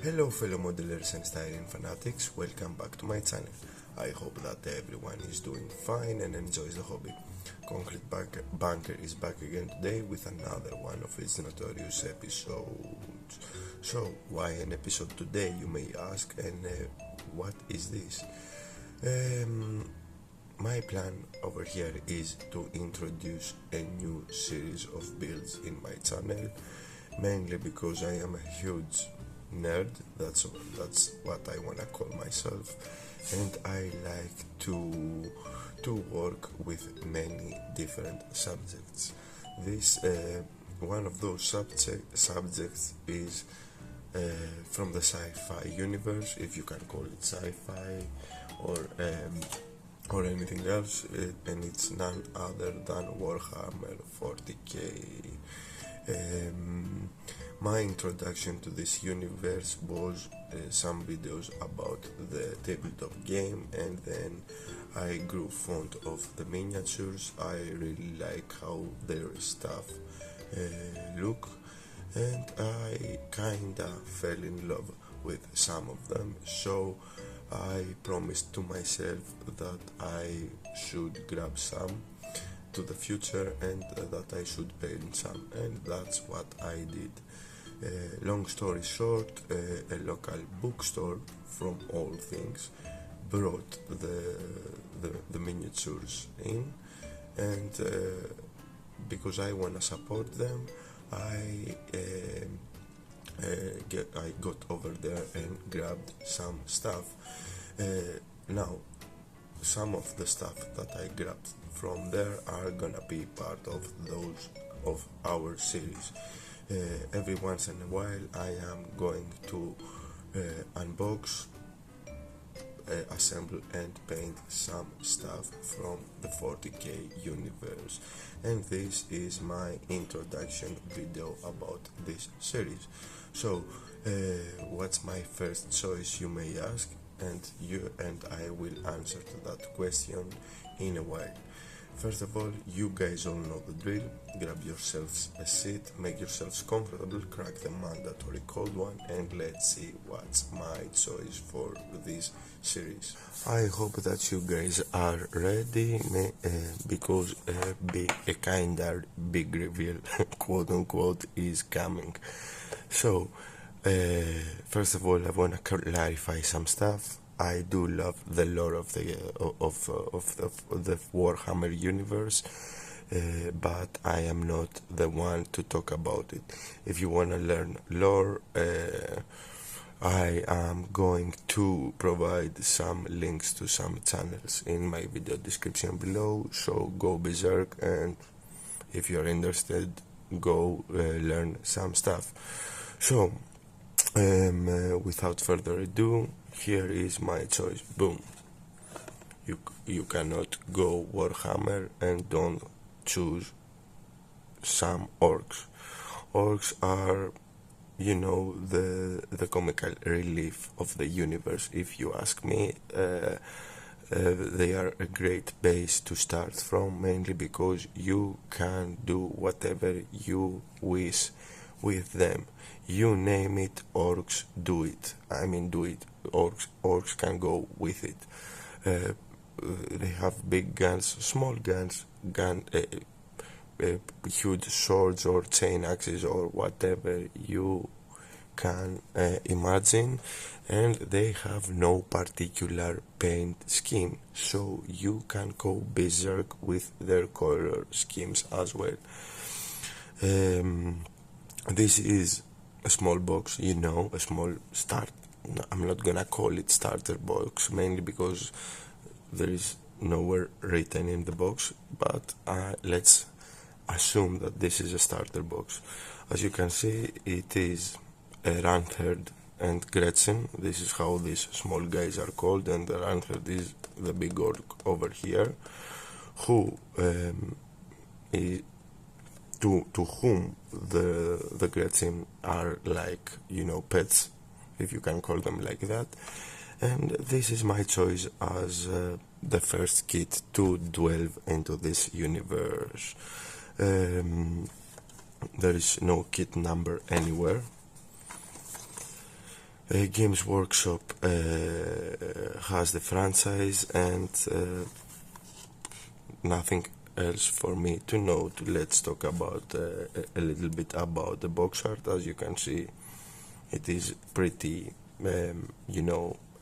Hello fellow modelers and styling fanatics, welcome back to my channel. I hope that everyone is doing fine and enjoys the hobby. Concrete Banker is back again today with another one of his notorious episodes. So, why an episode today, you may ask, and what is this? My plan over here is to introduce a new series of builds in my channel, mainly because I am a huge nerd, that's what I wanna call myself, and I like to work with many different subjects. This one of those subjects is from the sci-fi universe, if you can call it sci-fi or anything else, and it's none other than Warhammer 40k. My introduction to this universe was some videos about the tabletop game, and then I grew fond of the miniatures. I really like how their stuff look, and I kinda fell in love with some of them, so I promised to myself that I should grab some to the future and that I should paint some, and that's what I did. Long story short, a local bookstore, from all things, brought the miniatures in, and because I wanna support them, I got over there and grabbed some stuff. Now, some of the stuff that I grabbed from there are gonna be part of our series. Every once in a while I am going to unbox, assemble and paint some stuff from the 40k universe, and this is my introduction video about this series. So what's my first choice, you may ask, and I will answer to that question in a while. First of all, you guys all know the drill. Grab yourselves a seat, make yourselves comfortable, crack the mandatory cold one, and let's see what's my choice for this series. I hope that you guys are ready, because a kinda big reveal, quote unquote, is coming. So, first of all, I want to clarify some stuff. I do love the lore of the Warhammer universe, but I am not the one to talk about it. If you want to learn lore, I am going to provide some links to some channels in my video description below, so go berserk, and if you're interested, go learn some stuff. So, without further ado, here is my choice. Boom. You cannot go Warhammer and don't choose some orcs. Orcs are, the comical relief of the universe, if you ask me. They are a great base to start from, mainly because you can do whatever you wish with them. You name it, orcs do it. Do it. Orcs can go with it. They have big guns, small guns, huge swords or chain axes or whatever you can imagine, and they have no particular paint scheme, so you can go berserk with their color schemes as well. This is a small box, a small start. I'm not gonna call it starter box, mainly because there is nowhere written in the box, but let's assume that this is a starter box. As you can see, it is a Runtherd and Gretchin. This is how these small guys are called, and the Runtherd is the big orc over here, who to whom the Gretchin are like, pets, if you can call them like that. And this is my choice as the first kit to delve into this universe. There is no kit number anywhere. Games Workshop has the franchise, and nothing else for me to note. Let's talk about a little bit about the box art. As you can see, it is pretty,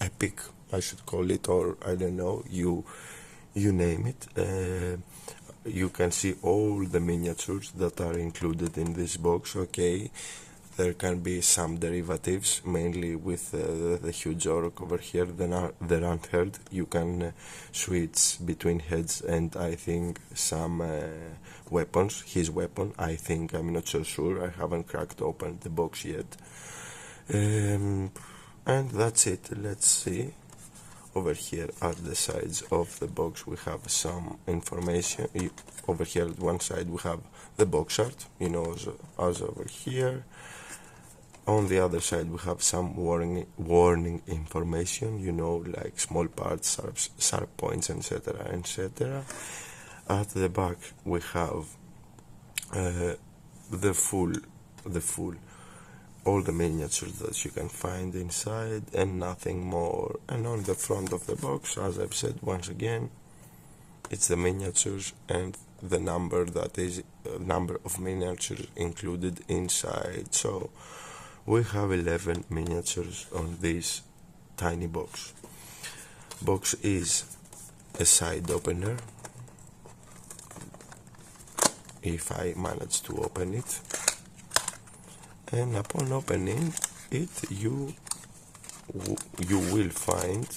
epic, I should call it, or I don't know, you name it. You can see all the miniatures that are included in this box. Okay, there can be some derivatives, mainly with the huge orc over here, the Runtherd. You can switch between heads and I think some weapons. His weapon, I think, I'm not so sure. I haven't cracked open the box yet. And that's it. Let's see. Over here at the sides of the box we have some information. Over here at one side we have the box art, as over here. On the other side we have some warning information, like small parts, sharp points, etc, etc. At the back we have the full all the miniatures that you can find inside and nothing more. And on the front of the box, as I've said once again, it's the miniatures and the number number of miniatures included inside. So we have 11 miniatures on this tiny box. Box is a side opener, if I manage to open it. And upon opening it, you will find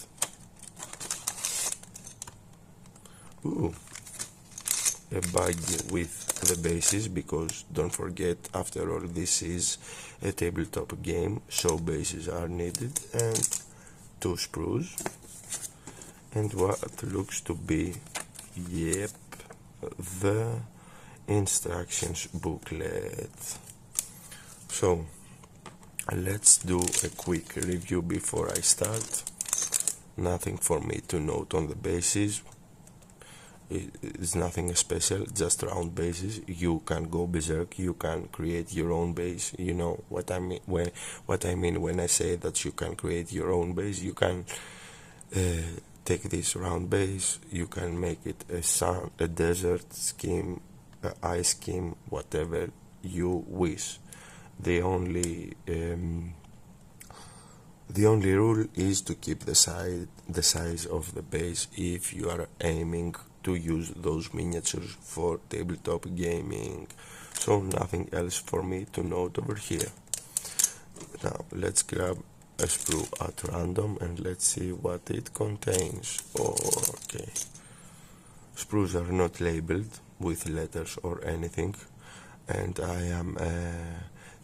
a bag with the bases, because don't forget, after all, this is a tabletop game, so bases are needed, and 2 sprues, and what looks to be, the instructions booklet. So let's do a quick review before I start. Nothing for me to note on the bases. It's nothing special, just round bases. You can go berserk, you can create your own base. You know what I mean when I say that you can create your own base. You can take this round base, you can make it a desert scheme, ice scheme, whatever you wish. The only rule is to keep the size of the base if you are aiming to use those miniatures for tabletop gaming. So nothing else for me to note over here. Now let's grab a sprue at random and let's see what it contains. Okay, sprues are not labeled with letters or anything, and I am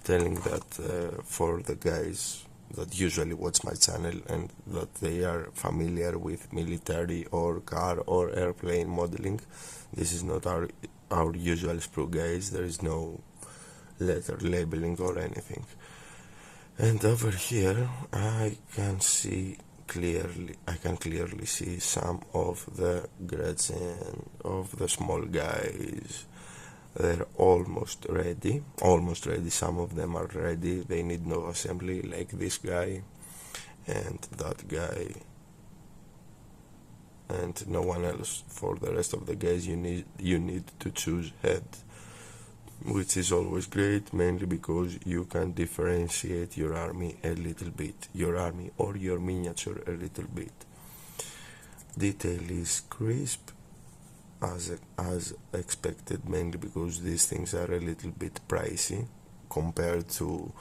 telling that for the guys that usually watch my channel and that they are familiar with military or car or airplane modeling. This is not our usual sprue, guys. There is no letter labeling or anything. And over here I can clearly see some of the Gretchin, of the small guys. They're almost ready, some of them are ready, they need no assembly, like this guy and that guy, and no one else. For the rest of the guys you need to choose head, which is always great, mainly because you can differentiate your army a little bit, or your miniature a little bit. Detail is crisp, as expected, mainly because these things are a little bit pricey compared to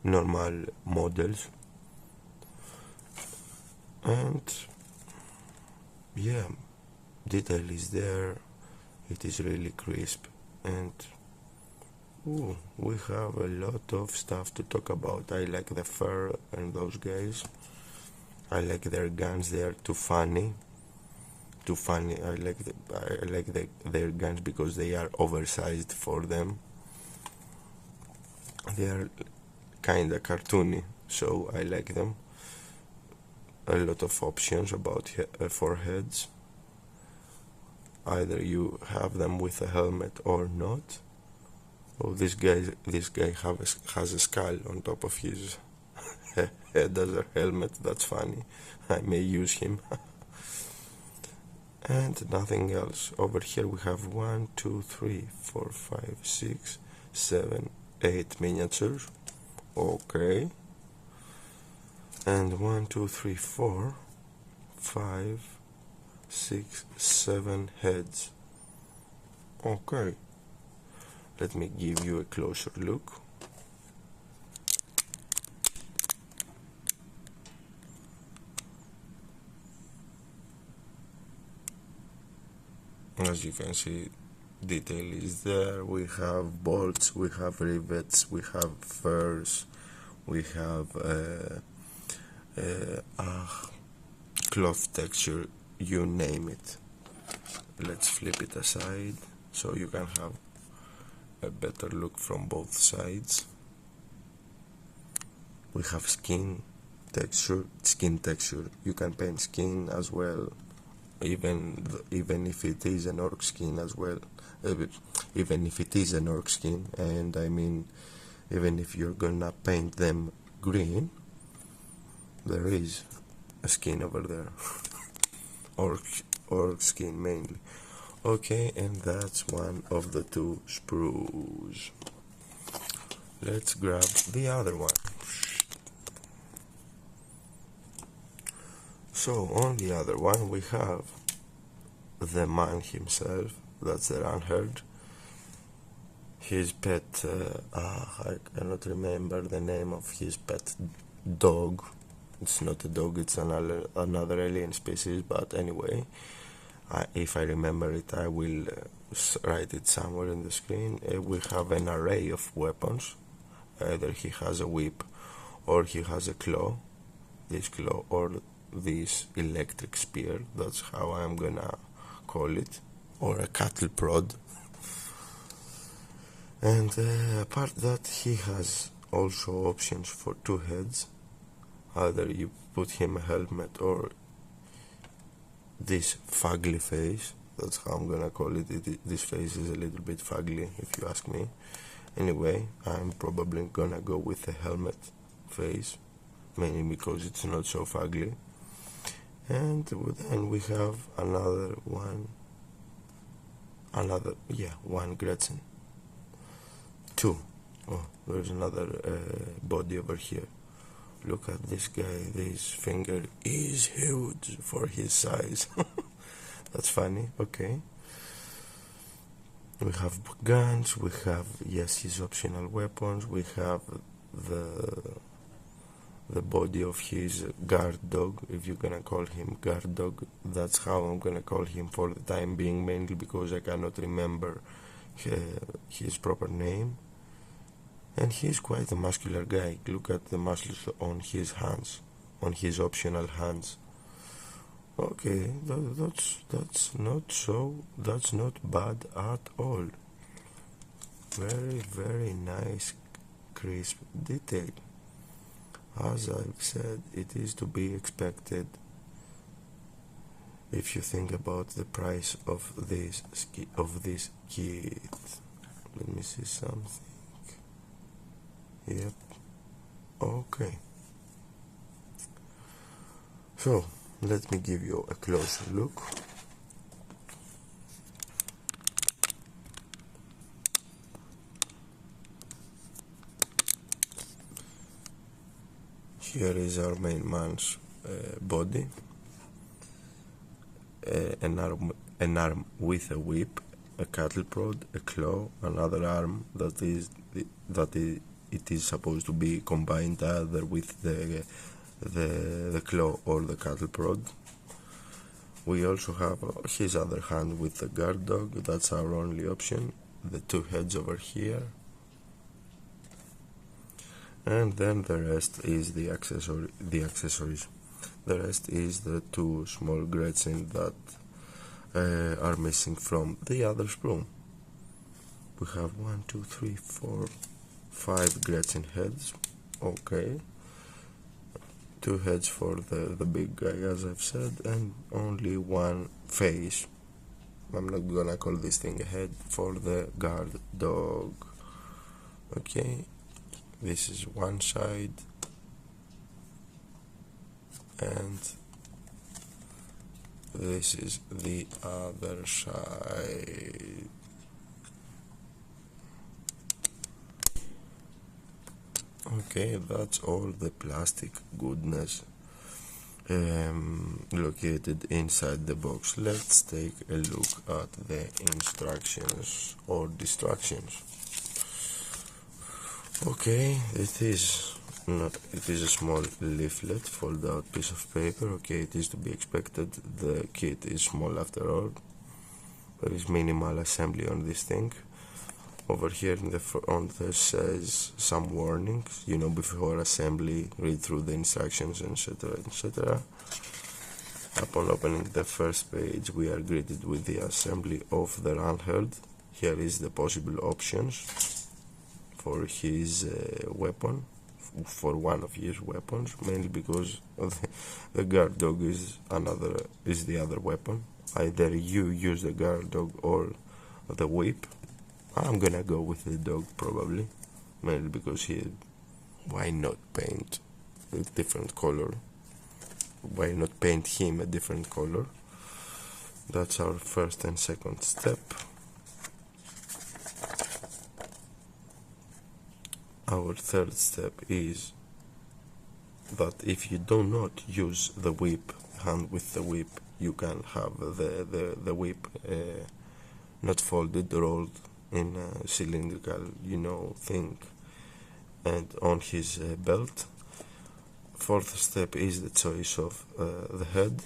normal models. And yeah, detail is there, it is really crisp, and we have a lot of stuff to talk about. I like the fur and those guys, I like their guns, they are too funny. I like their guns because they are oversized for them. They are kinda cartoony, so I like them. A lot of options about for heads. Either you have them with a helmet or not. Oh, this guy has a skull on top of his head as a helmet. That's funny. I may use him. And nothing else. Over here we have 1, 2, 3, 4, 5, 6, 7, 8 miniatures. Okay. And 1, 2, 3, 4, 5, 6, 7 heads. Okay. Let me give you a closer look. As you can see, detail is there. We have bolts, we have rivets, we have furs, we have cloth texture, you name it. Let's flip it aside so you can have a better look from both sides. We have skin texture. You can paint skin as well, even if it is an orc skin as well. Even if it is an orc skin, and I mean, even if you're gonna paint them green, there is a skin over there. orc skin mainly. Okay, and that's one of the two sprues. Let's grab the other one. So on the other one we have the man himself. That's the Runtherd. His pet, I cannot remember the name of his pet dog. It's not a dog, it's another alien species, but anyway, if I remember it, I will write it somewhere in the screen. We have an array of weapons. Either he has a whip, or he has a claw, this claw, or this electric spear. That's how I'm gonna call it, or a cattle prod. And apart that, he has also options for two heads. Either you put him a helmet or this fugly face. That's how I'm gonna call it. This face is a little bit fugly, if you ask me. Anyway, I'm probably gonna go with the helmet face, mainly because it's not so fugly. And then we have one Gretchin. Two. Oh, there's another body over here. Look at this guy. This finger is huge for his size. That's funny. Okay. We have guns. We have, yes, his optional weapons. We have the body of his guard dog, if you're gonna call him guard dog. That's how I'm gonna call him for the time being, mainly because I cannot remember his proper name. And he's quite a muscular guy. Look at the muscles on his hands, on his optional hands. Okay, that's not bad at all. Very, very nice, crisp detail. As I've said, it is to be expected if you think about the price of this kit. Let me see something. Yep. Okay. So, let me give you a closer look. Here is our main man's body. An arm with a whip, a cattle prod, a claw, another arm that it is supposed to be combined either with the claw or the cattle prod. We also have his other hand with the guard dog. That's our only option. The two heads over here. And then the rest is the accessories. The rest is the two small Gretchin that are missing from the other sprue. We have 1, 2, 3, 4, 5 Gretchin heads. Okay. 2 heads for the big guy, as I've said, and only one face. I'm not gonna call this thing a head, for the guard dog. Okay. This is one side. and this is the other side. Okay, that's all the plastic goodness located inside the box. Let's take a look at the instructions or distractions. Okay, it is a small leaflet, fold out piece of paper. Okay, it is to be expected, the kit is small after all. There is minimal assembly on this thing. Over here in the front there says some warnings, before assembly, read through the instructions, etc, etc. Upon opening the first page, we are greeted with the assembly of the Runtherd. Here is the possible options for his weapon, for one of his weapons, mainly because the guard dog is the other weapon. Either you use the guard dog or the whip. I'm gonna go with the dog probably, mainly because why not paint a different color? Why not paint him a different color? That's our first and second step. Our third step is that if you do not use the whip, hand with the whip, you can have the whip not folded, rolled in a cylindrical, thing, and on his belt. Fourth step is the choice of the head.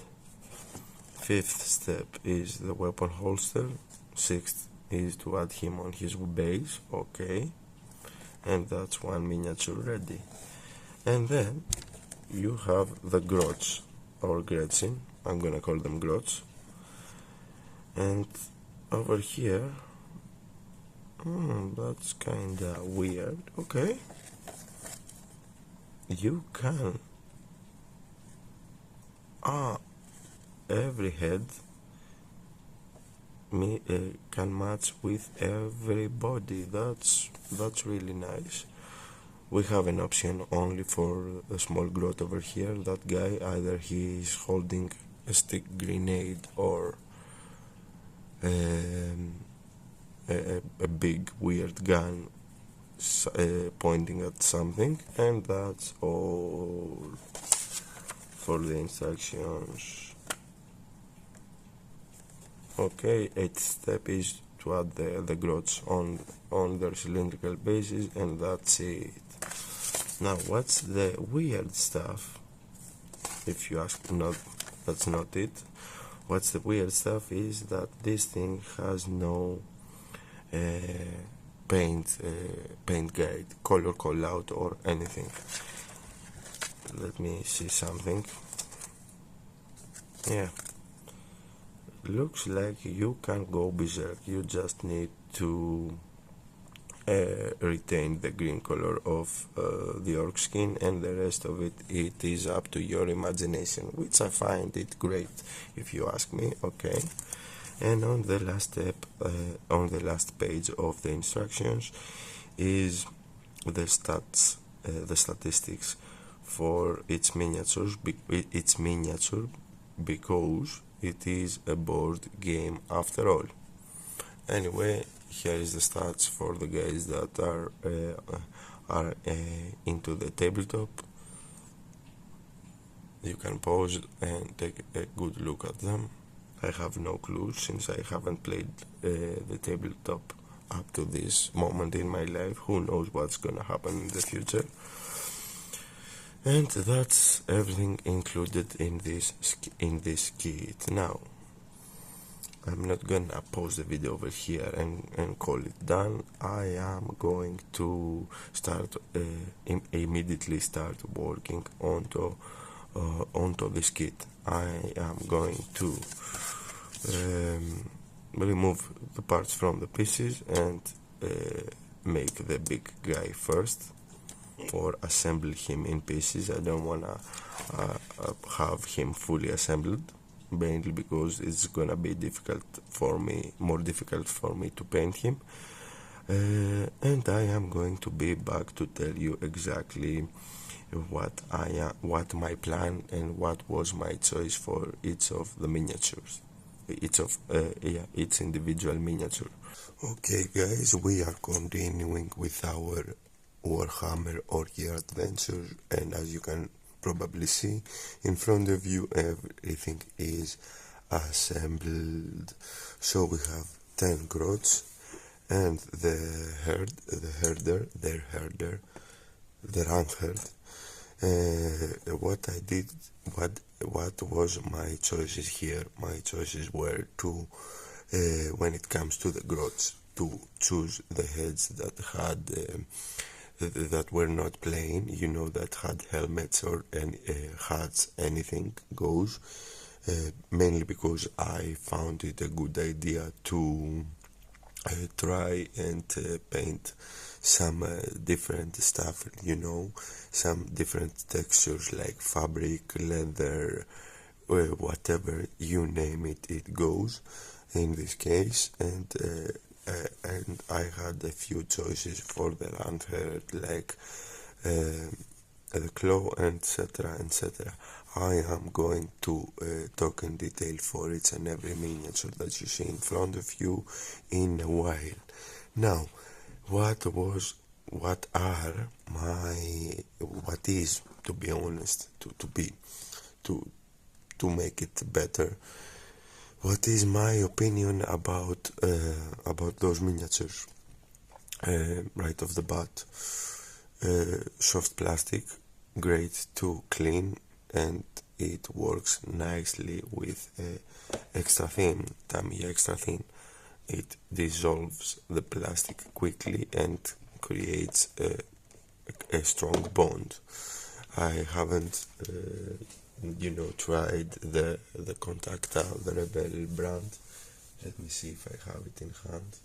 Fifth step is the weapon holster. Sixth is to add him on his base. Okay, and that's one miniature ready. And then you have the Grots or Gretchin. I'm gonna call them Grots. And over here, that's kinda weird. Okay, you can every head can match with every body. That's really nice. We have an option only for a small Grot over here. That guy, either he is holding a stick grenade or a big weird gun pointing at something. And that's all for the instructions. Okay, 8th step is to add the grots on their cylindrical bases, and that's it. Now, what's the weird stuff? If you ask, no, that's not it. What's the weird stuff is that this thing has no paint guide, color call out or anything. Let me see something. Yeah, looks like you can go berserk. You just need to retain the green color of the orc skin, and the rest of it is up to your imagination, which I find it great if you ask me. Okay, and on the last step, on the last page of the instructions is the stats, the statistics for its miniatures. Its miniature because it is a board game after all. Anyway, here is the stats for the guys that are into the tabletop. You can pause and take a good look at them. I have no clue since I haven't played the tabletop up to this moment in my life. Who knows what's gonna happen in the future? And that's everything included in this kit. Now, I'm not gonna pause the video over here and call it done. I am going to start immediately start working onto this kit. I am going to remove the parts from the pieces and make the big guy first, or assemble him in pieces. I don't wanna have him fully assembled, mainly because it's gonna be more difficult for me to paint him. And I am going to be back to tell you exactly what my plan and what was my choice for each of the miniatures, each individual miniature. Okay, guys, we are continuing with our Warhammer Orks adventure, and as you can probably see in front of you, everything is assembled. So we have 10 grots and the herder, the Runtherd. What I did, what was my choices here? My choices were to, when it comes to the grots, to choose the heads that had that were not plain, that had helmets or hats, anything goes. Mainly because I found it a good idea to try and paint some different stuff, some different textures like fabric, leather, whatever, you name it, it goes in this case. And I had a few choices for the Runtherd, like the claw, etc., etc. I am going to talk in detail for each and every miniature that you see in front of you in a while. Now, what is, to be honest, to make it better, what is my opinion about those miniatures? Right off the bat, soft plastic, great to clean, and it works nicely with extra thin, Tamiya extra thin. It dissolves the plastic quickly and creates a strong bond. I haven't tried the Contacta, the Rebel brand. Let me see if I have it in hand.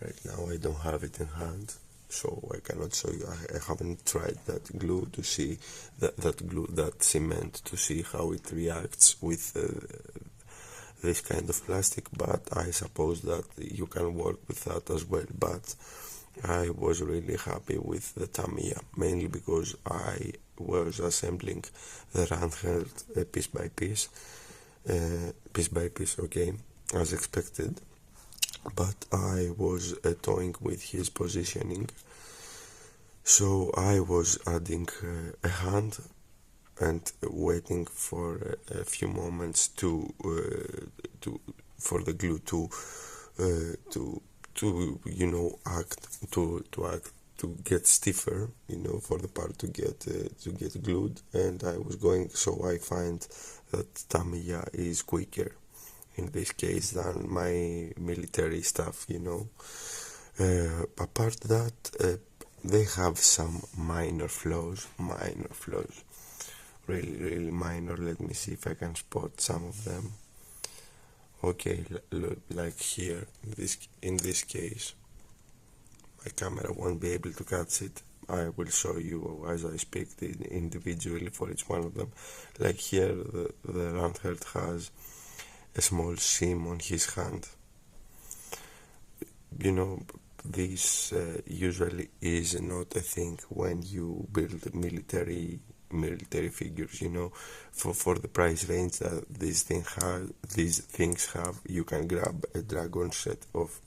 Right now I don't have it in hand, so I cannot show you. I haven't tried that glue to see that cement, to see how it reacts with this kind of plastic, but I suppose that you can work with that as well. But I was really happy with the Tamiya, mainly because I was assembling the Runtherd piece by piece, okay, as expected. But I was toying with his positioning, so I was adding a hand and waiting for a few moments for the glue to get stiffer, for the part to get glued. And I was going, so I find that Tamiya is quicker in this case than my military stuff, apart that, they have some minor flaws, really minor. Let me see if I can spot some of them. Okay, look, like here, in this case, my camera won't be able to catch it. I will show you as I speak individually for each one of them. Like here, the Runtherd has a small seam on his hand. This usually is not a thing when you build military figures. For the price range that these things have, you can grab a dragon set of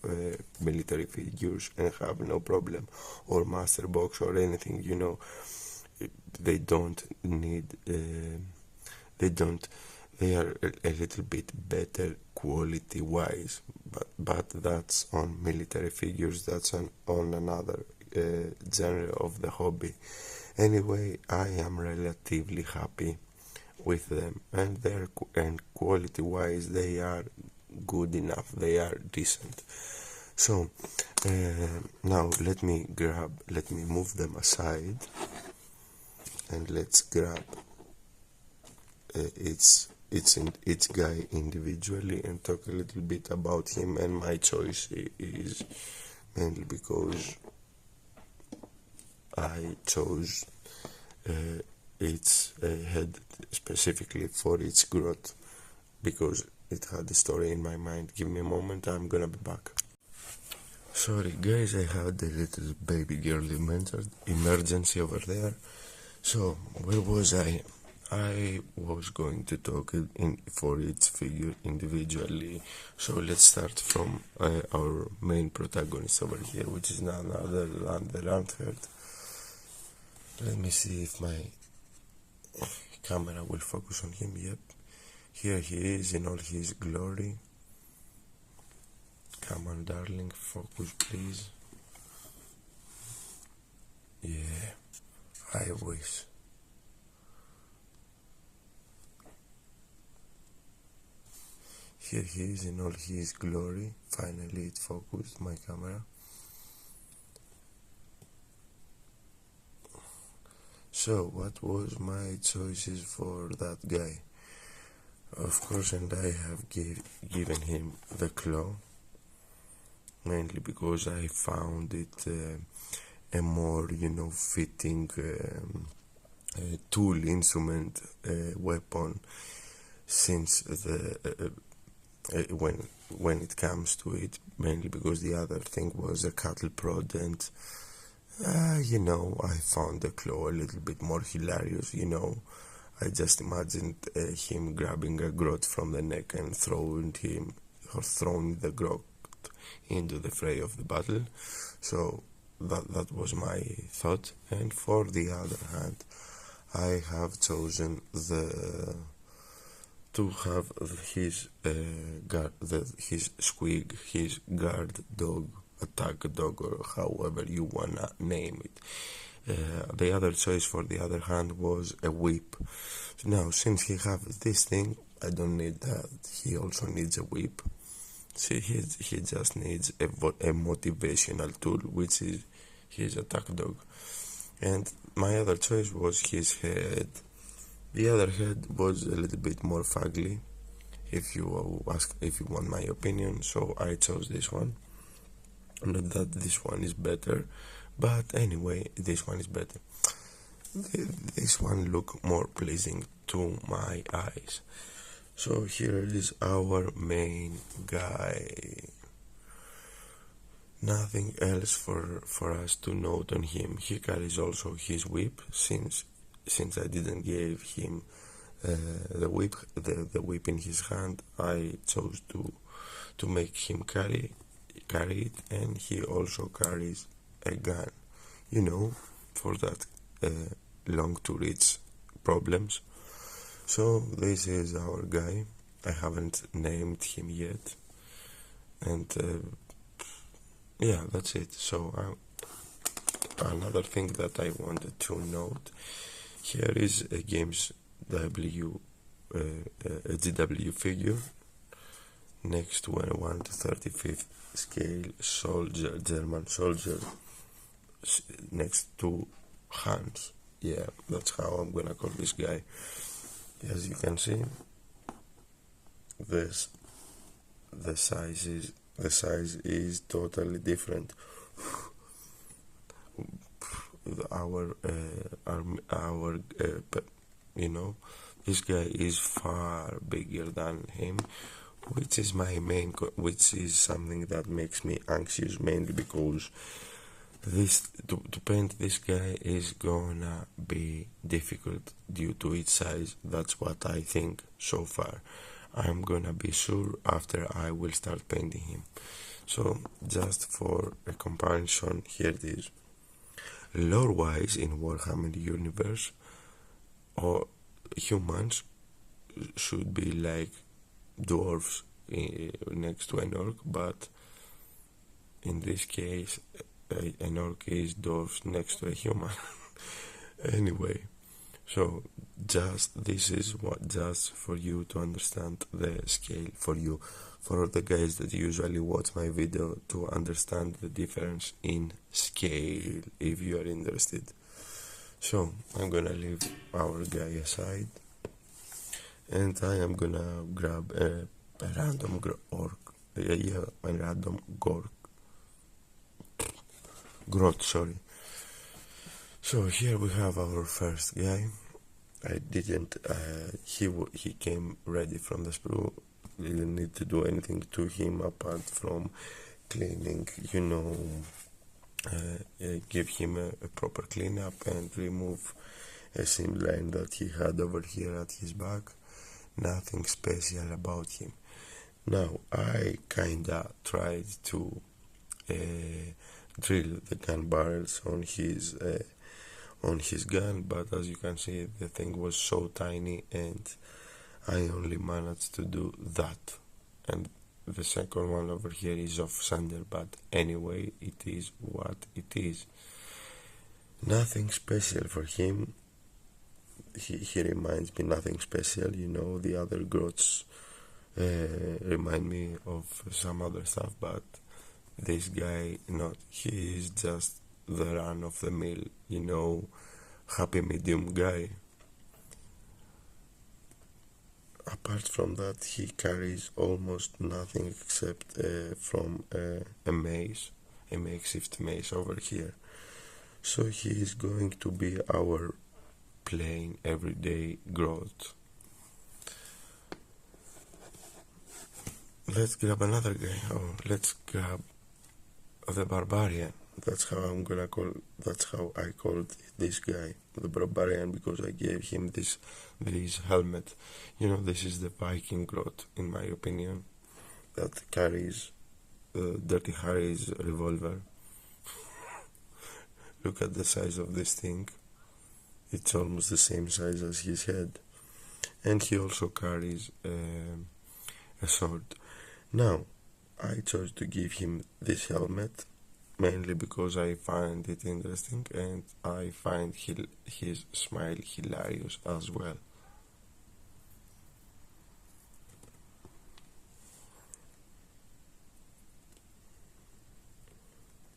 military figures and have no problem, or master box or anything. They don't need. They are a little bit better quality wise, but that's on military figures. That's on another genre of the hobby. Anyway, I am relatively happy with them, and quality wise they are good enough. They are decent. So now let me move them aside, and let's grab each guy individually and talk a little bit about him. And my choice is mainly because I chose its head specifically for each grot, because it had a story in my mind. Give me a moment, I'm gonna be back. Sorry guys, I had a little baby girl emergency over there, So, where was I? I was going to talk for each figure individually. So let's start from our main protagonist over here, which is none other than the Runtherd. Let me see if my camera will focus on him. Yep, here he is in all his glory. Come on, darling, focus please. Yeah, I wish. Here he is in all his glory. Finally it focused my camera. So what was my choices for that guy? Of course, and I have given him the claw, mainly because I found it a more, fitting tool, instrument, weapon, since the when it comes to it, mainly because the other thing was a cattle prod, and I found the claw a little bit more hilarious. I just imagined him grabbing a grot from the neck and throwing the grot into the fray of the battle. So that was my thought. And for the other hand, I have chosen to have his his squig, his guard dog, attack dog, or however you wanna name it. The other choice, for the other hand, was a whip. Now, since he have this thing, I don't need that. He also needs a whip. See, he just needs a motivational tool, which is his attack dog. And my other choice was his head. The other head was a little bit more fugly, if you want my opinion, so I chose this one. Not that this one is better, but anyway, this one is better. This one look more pleasing to my eyes. So here is our main guy. Nothing else for us to note on him. He carries also his whip, since I didn't give him the whip in his hand. I chose to make him carry it, and he also carries a gun, for that long to reach problems. So this is our guy. I haven't named him yet, and yeah, that's it. So another thing that I wanted to note, here is a GW figure next to a 1 to 35th scale German soldier next to Hans. Yeah, that's how I'm gonna call this guy. As you can see, the size is totally different. This guy is far bigger than him, which is which is something that makes me anxious, mainly because to paint this guy is gonna be difficult due to its size. That's what I think so far. I'm gonna be sure after I will start painting him. So just for a comparison, here it is. Lore wise, in Warhammer universe, or humans should be like dwarves next to an orc, but in this case an orc is dwarves next to a human. Anyway, so this is just for you to understand the scale, for the guys that usually watch my video, to understand the difference in scale, if you are interested. So I'm gonna leave our guy aside, and I am gonna grab a random grot, sorry. So here we have our first guy. I didn't, he came ready from the sprue. Didn't need to do anything to him apart from cleaning, give him a proper cleanup and remove a seam line that he had over here at his back. Nothing special about him. Now I kinda tried to drill the gun barrels on his gun, but as you can see, the thing was so tiny and I only managed to do that. And the second one over here is off center, but anyway, it is what it is. Nothing special for him. He reminds me nothing special, the other grots remind me of some other stuff, but this guy, he is just the run of the mill, happy medium guy. Apart from that, he carries almost nothing except from a makeshift mace over here. So he is going to be our plain everyday growth. Let's grab another guy. Let's grab the barbarian. That's how I called this guy, the barbarian, because I gave him this helmet. This is the Viking growth, in my opinion, that carries Dirty Harry's revolver. Look at the size of this thing. It's almost the same size as his head. And he also carries a sword. Now, I chose to give him this helmet mainly because I find it interesting and I find his smile hilarious as well.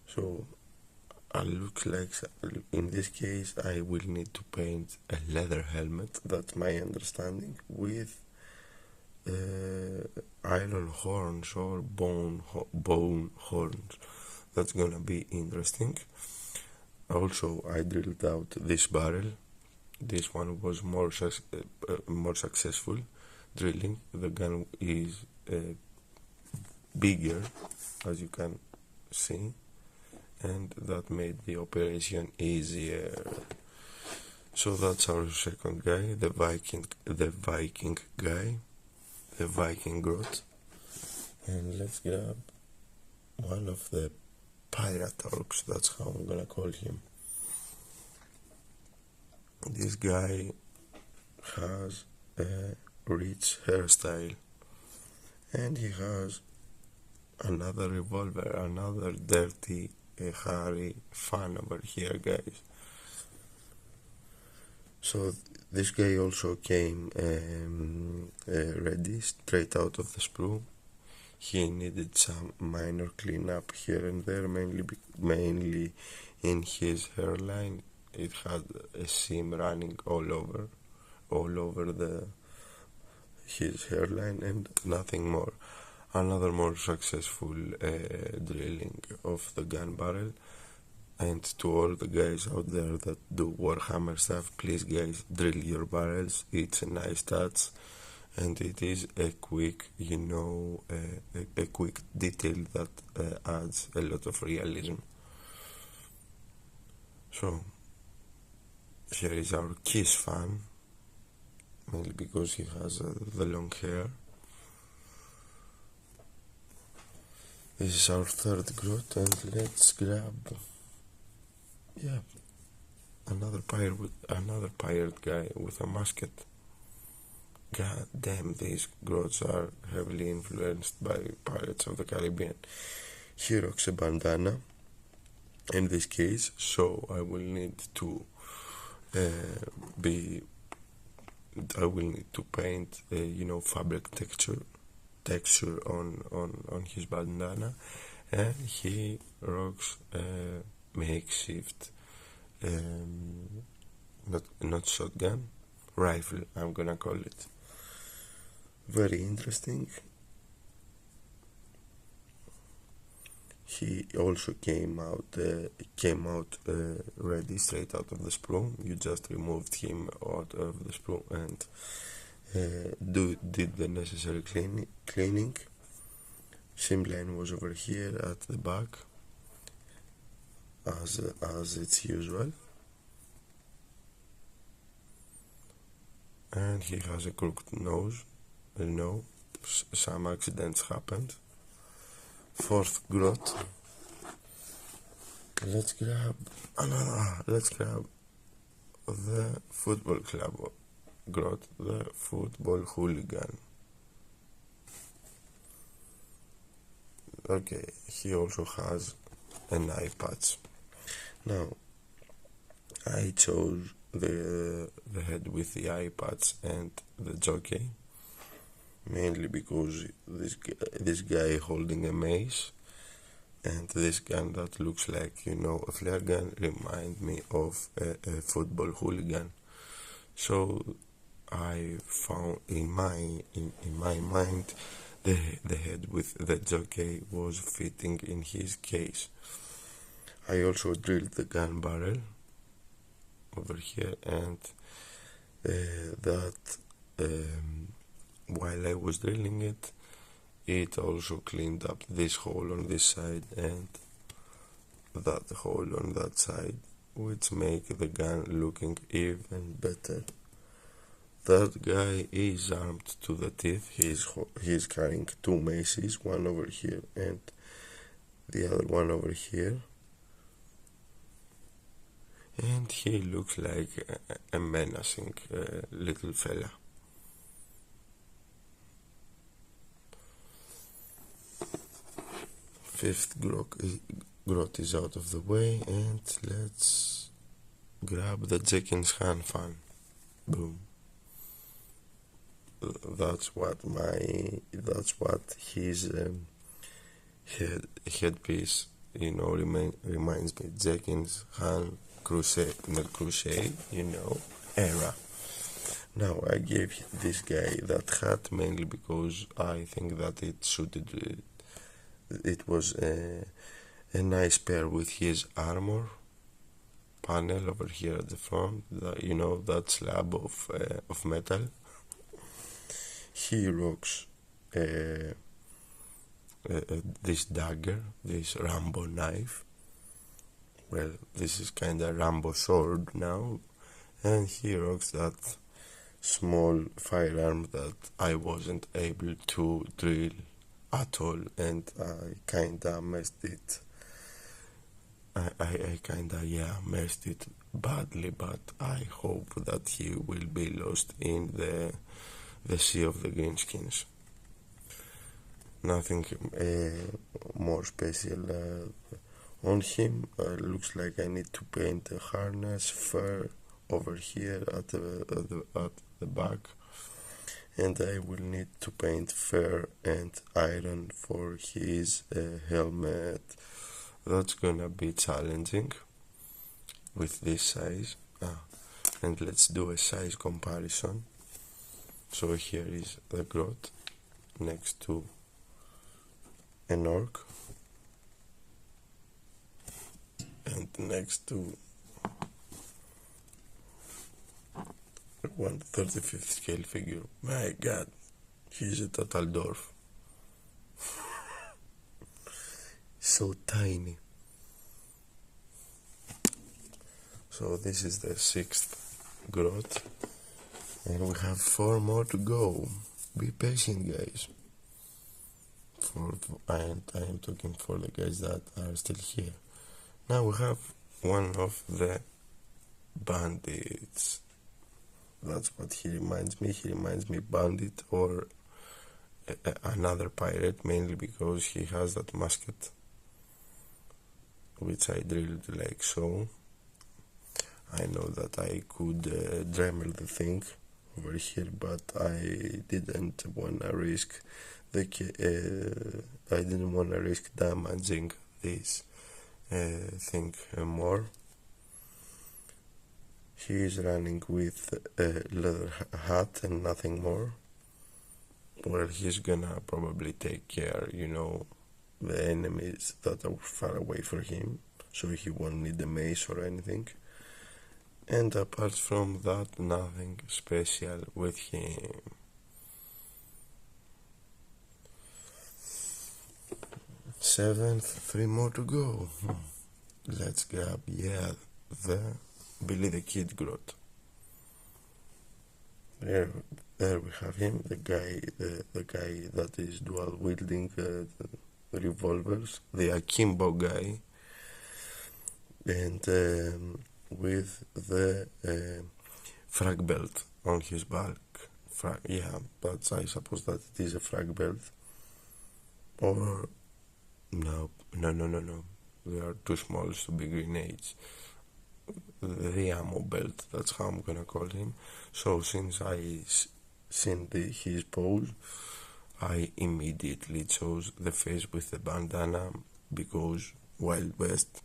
So, looks like in this case I will need to paint a leather helmet, that's my understanding, with iron horns or bone horns. That's gonna be interesting. Also, I drilled out this barrel. This one was more successful drilling. The gun is bigger, as you can see, and that made the operation easier. So that's our second guy, the Viking guy, the Viking growth. And let's grab one of the pirate orcs, that's how I'm gonna call him. This guy has a rich hairstyle and he has another revolver, another dirty Harry fan over here, guys. So this guy also came ready straight out of the sprue. He needed some minor cleanup here and there, mainly in his hairline. It had a seam running all over his hairline and nothing more. Another more successful drilling of the gun barrel. And to all the guys out there that do Warhammer stuff, please guys, drill your barrels. It's a nice touch. And it is a quick, a quick detail that adds a lot of realism. So, here is our Kiss fan, mainly because he has the long hair. This is our third growth, and let's grab, another pirate guy with a musket. God damn, these growths are heavily influenced by Pirates of the Caribbean. He rocks a bandana in this case, so I will need to paint fabric texture on his bandana, and he rocks a makeshift not shotgun, rifle, I'm gonna call it. Very interesting. He also came out ready straight out of the sprue. You just removed him out of the sprue and did the necessary cleaning. Seam line was over here at the back, as it's usual. and he has a crooked nose. You know, some accidents happened. Fourth grot. Let's grab the football club grot, the football hooligan. Okay, he also has an eye patch. Now, I chose the head with the eye patch and the jockey, mainly because this guy holding a mace and this gun that looks like, a flare gun remind me of a football hooligan. So I found in my mind the head with the jockey was fitting in his case. I also drilled the gun barrel over here, and while I was drilling it, it also cleaned up this hole on this side and that hole on that side, which make the gun looking even better. That guy is armed to the teeth. He's carrying two maces, one over here and the other one over here, and he looks like a menacing little fella. Fifth grot is out of the way, and let's grab the Jenkins hand fan. Boom. That's what his headpiece, reminds me. Jenkins hand crochet, era. Now I gave this guy that hat mainly because I think that it suited. It was a nice pair with his armor panel over here at the front. That slab of metal. He rocks this dagger, this Rambo knife. Well, this is kinda Rambo sword now, and he rocks that small firearm that I wasn't able to drill at all, and I kinda messed it. I kinda messed it badly, but I hope that he will be lost in the sea of the greenskins. Nothing more special on him. Looks like I need to paint a harness fur over here at the back, and I will need to paint fur and iron for his helmet. That's gonna be challenging with this size. And let's do a size comparison. So here is the grot next to an orc, and next to 1/35 scale figure. My god, he's a total dwarf. So tiny. So this is the 6th grot, and we have 4 more to go. Be patient, guys. I am talking for the guys that are still here. Now we have one of the bandits. That's what he reminds me. He reminds me bandit or another pirate, mainly because he has that musket, which I drilled like so. I know that I could Dremel the thing over here, but I didn't wanna risk damaging this thing more. He is running with a leather hat and nothing more. Well, he's gonna probably take care, the enemies that are far away from him, so he won't need a mace or anything. And apart from that, nothing special with him. Seventh, 3 more to go. Let's grab, the Billy the Kid grot. there we have him, the guy that is dual wielding revolvers, the akimbo guy, and with the frag belt on his back. Yeah, but I suppose that it is a frag belt. Or no, they are too small to be grenades. The ammo belt, that's how I'm gonna call him. So since I seen his pose, I immediately chose the face with the bandana, because Wild West,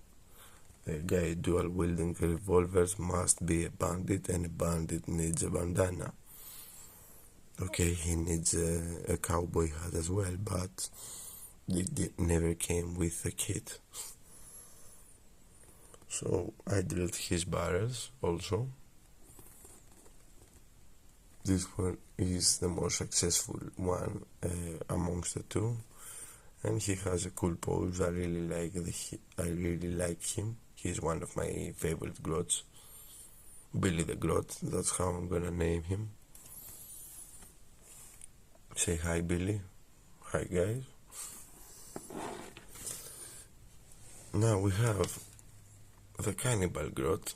the guy dual wielding revolvers must be a bandit, and a bandit needs a bandana. Okay, he needs a cowboy hat as well, but it never came with the kit. So I drilled his barrels also. This one is the more successful one amongst the two, and he has a cool pose. I really like him. He's one of my favorite grots. Billy the Grot, that's how I'm gonna name him. Say hi, Billy. Hi, guys. Now we have the Cannibal Grot,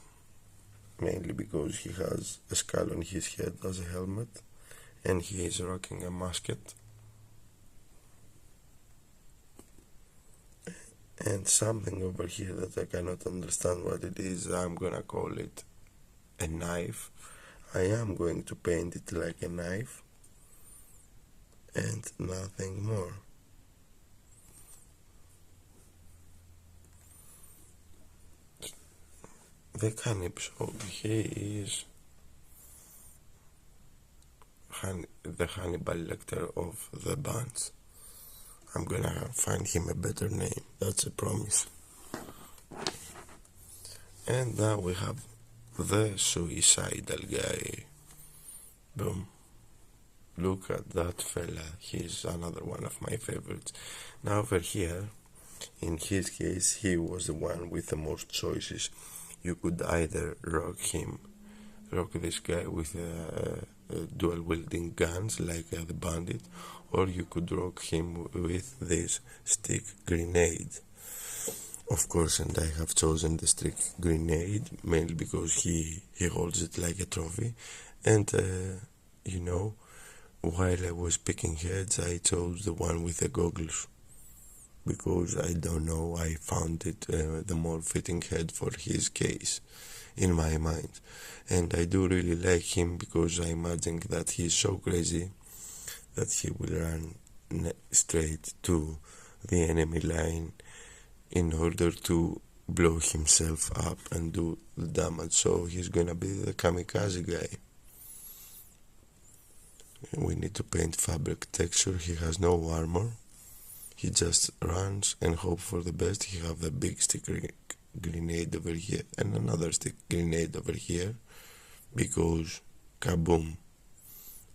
mainly because he has a skull on his head as a helmet, and he is rocking a musket. And something over here that I cannot understand what it is, I'm gonna call it a knife. I am going to paint it like a knife, and nothing more. The cannibal, so he is the Hannibal Lecter of the bands. I'm gonna find him a better name, that's a promise. And now we have the suicidal guy. Boom. Look at that fella, he's another one of my favorites. Now over here, in his case, he was the one with the most choices. You could either rock this guy with dual wielding guns like the bandit, or you could rock him with this stick grenade. Of course, and I have chosen the stick grenade mainly because he holds it like a trophy. And while I was picking heads, I chose the one with the goggles, because I don't know, I found it the more fitting head for his case in my mind. And I do really like him because I imagine that he's so crazy that he will run straight to the enemy line in order to blow himself up and do the damage. So he's gonna be the kamikaze guy. We need to paint fabric texture. He has no armor. He just runs and hope for the best. He have the big stick grenade over here and another stick grenade over here, because kaboom,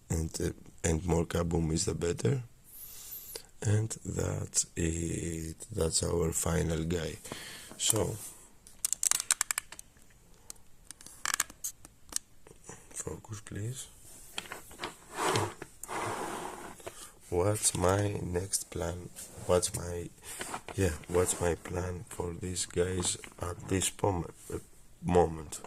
and more kaboom is the better. And that's it. That's our final guy. So focus, please. What's my next plan? What's my plan for these guys at this moment?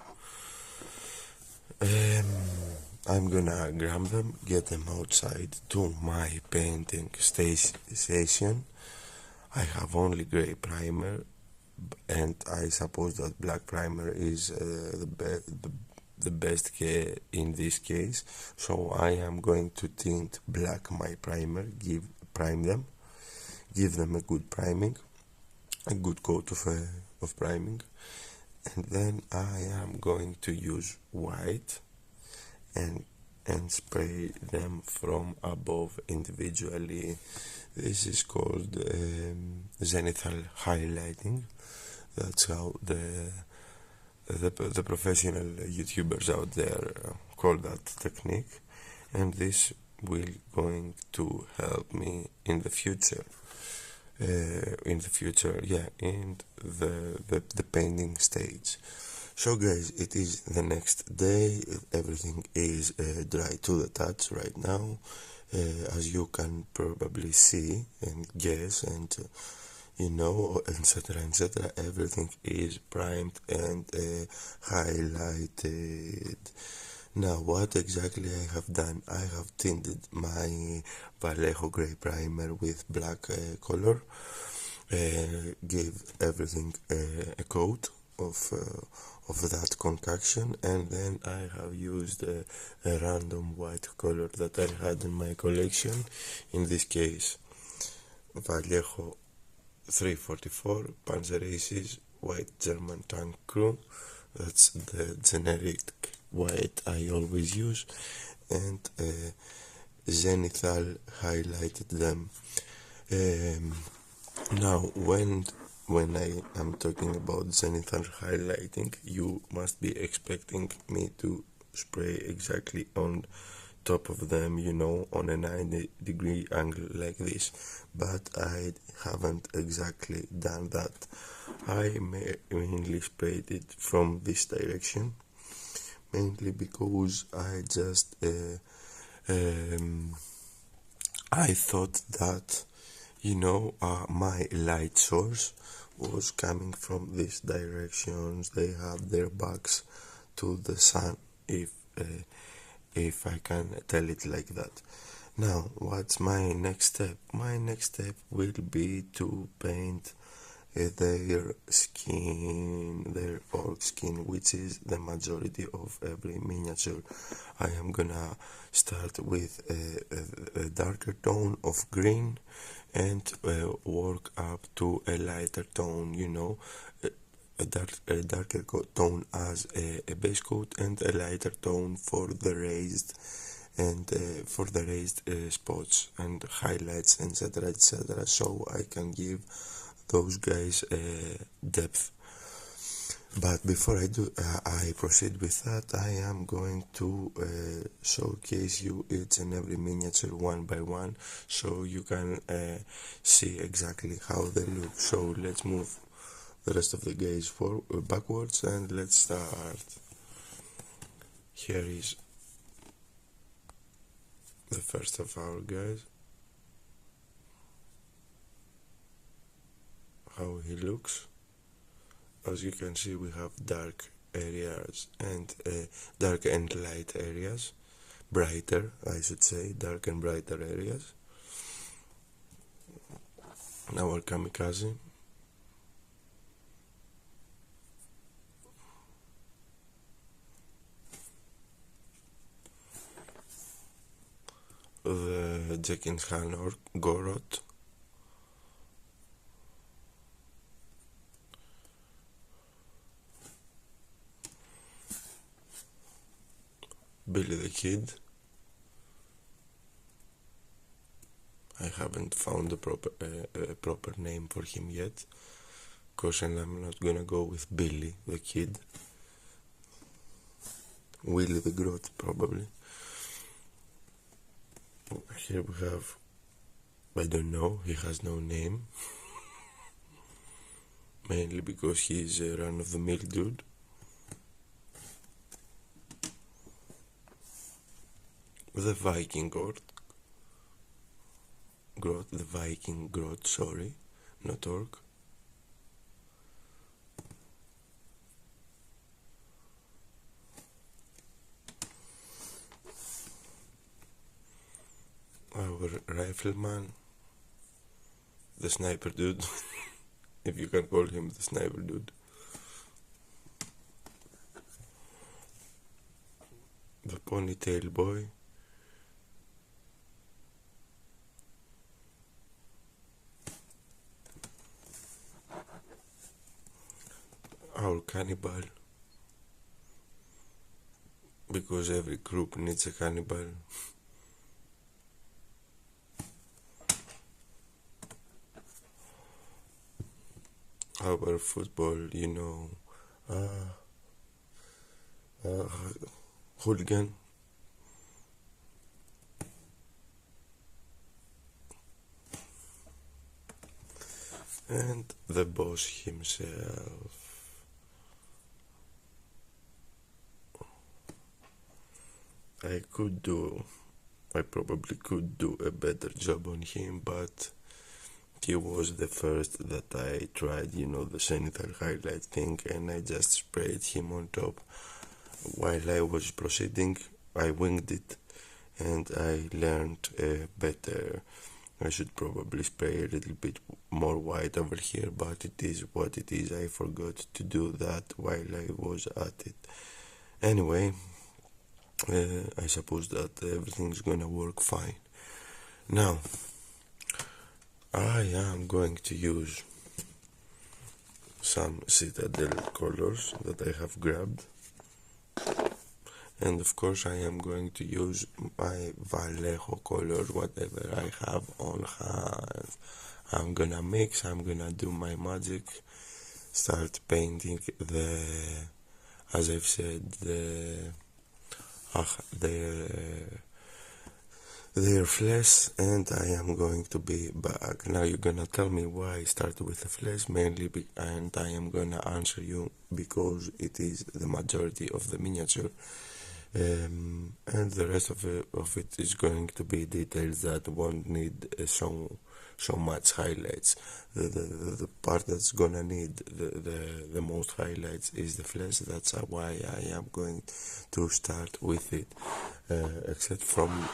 I'm gonna grab them, get them outside to my painting station. I have only grey primer, and I suppose that black primer is the best in this case. So I am going to tint black my primer, prime them, give them a good priming, a good coat of priming, and then I am going to use white and spray them from above individually. This is called zenithal highlighting. That's how the professional YouTubers out there call that technique, and this will going to help me in the future. In the painting stage. So guys, it is the next day. Everything is dry to the touch right now, as you can probably see and guess, and you know, etc. Everything is primed and highlighted. Now, what exactly I have done? I have tinted my Vallejo Grey primer with black color, gave everything a coat of that concoction, and then I have used a random white color that I had in my collection, in this case Vallejo 344 Panzer Aces White German Tank Crew. That's the generic white I always use, and Zenithal highlighted them. Now, when I am talking about zenithal highlighting, you must be expecting me to spray exactly on top of them, you know, on a 90-degree angle like this, but I haven't exactly done that. I mainly sprayed it from this direction, mainly because I thought that, you know, my light source was coming from these directions. They have their backs to the sun, if I can tell it like that. Now, what's my next step? My next step will be to paint their skin, their orc skin, which is the majority of every miniature. I am gonna start with a darker tone of green and work up to a lighter tone, you know, a darker tone as a base coat and a lighter tone for the raised spots and highlights, etc., so I can give those guys depth. But before I proceed with that, I am going to showcase you each and every miniature one by one, so you can see exactly how they look. So let's move the rest of the guys backwards, and let's start. Here is the first of our guys, how he looks. As you can see, we have dark areas and dark and light areas, brighter, I should say, dark and brighter areas. Our kamikaze, the Jekinshan or Gorot, Billy the Kid. I haven't found a proper name for him yet, cause I'm not gonna go with Billy the Kid. Willy the Grot, probably. Here we have, I don't know, he has no name, mainly because he is a run-of-the-mill dude. The Viking Grot, sorry, not Orc. Our rifleman, the sniper dude, if you can call him the sniper dude. The ponytail boy. Our cannibal, because every group needs a cannibal. Our football, you know, hooligan. And the boss himself. I probably could do a better job on him, but he was the first that I tried, the zenithal highlight thing, and I just sprayed him on top. While I was proceeding, I winged it, and I learned better. I should probably spray a little bit more white over here, but it is what it is. I forgot to do that while I was at it. Anyway, I suppose that everything's gonna work fine. Now, I am going to use some Citadel colors that I have grabbed, and of course I am going to use my Vallejo colors, whatever I have on hand. I'm gonna mix, I'm gonna do my magic, start painting as I've said, their flesh, and I am going to be back. Now you're gonna tell me why I started with the flesh, mainly, and I am gonna answer you because it is the majority of the miniature, and the rest of it is going to be details that won't need so much highlights. The part that's gonna need the most highlights is the flesh. That's why I am going to start with it, except from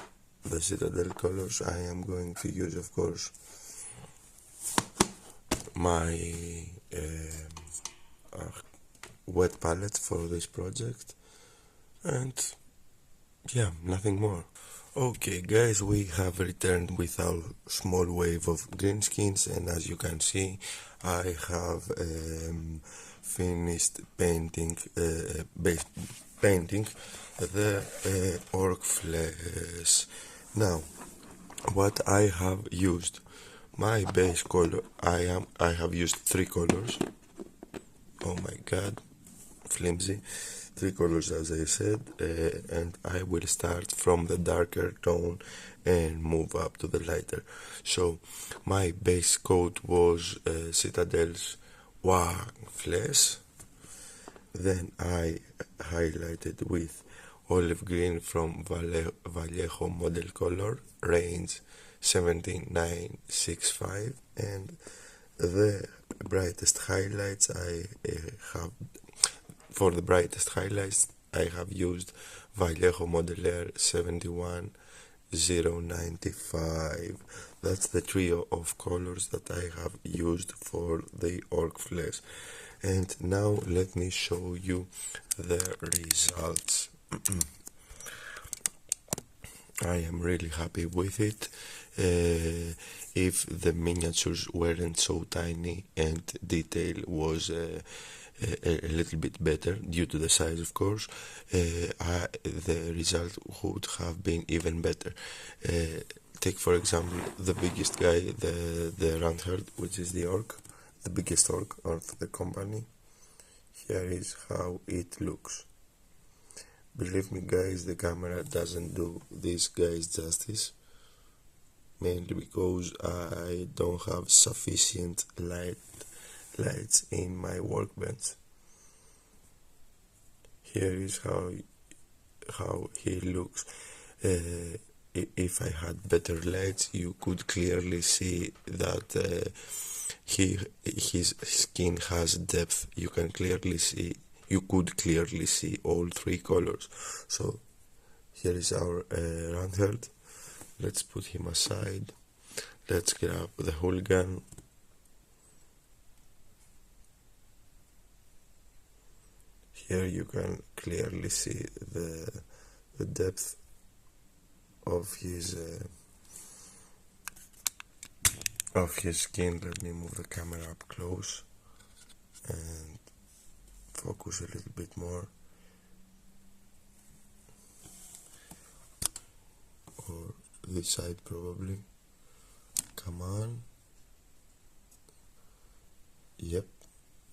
the Citadel colors. I am going to use, of course, my wet palette for this project, and yeah, nothing more. Okay guys, we have returned with our small wave of green skins, and as you can see, I have finished painting the orc flesh. Now, what I have used, my base color, I have used 3 colors. Oh my god, flimsy. 3 colors, as I said, and I will start from the darker tone and move up to the lighter. So my base coat was Citadel's flesh. Then I highlighted with olive green from Vallejo model color range 17965, and the brightest highlights I have used Vallejo Model Air 71095. That's the trio of colors that I have used for the orc flesh. And now let me show you the results. I am really happy with it. If the miniatures weren't so tiny and detail was a little bit better due to the size, of course, the result would have been even better. Take for example the biggest guy, the Runtherd, which is the orc, the biggest orc of the company. Here is how it looks. Believe me guys, the camera doesn't do these guys justice, mainly because I don't have sufficient lights in my workbench. Here is how he looks. If I had better lights, you could clearly see that his skin has depth. You could clearly see all 3 colors. So here is our Runtherd. Let's put him aside. Let's grab the hooligan. Here you can clearly see the depth of his skin. Let me move the camera up close and focus a little bit more, or this side probably. Come on. Yep,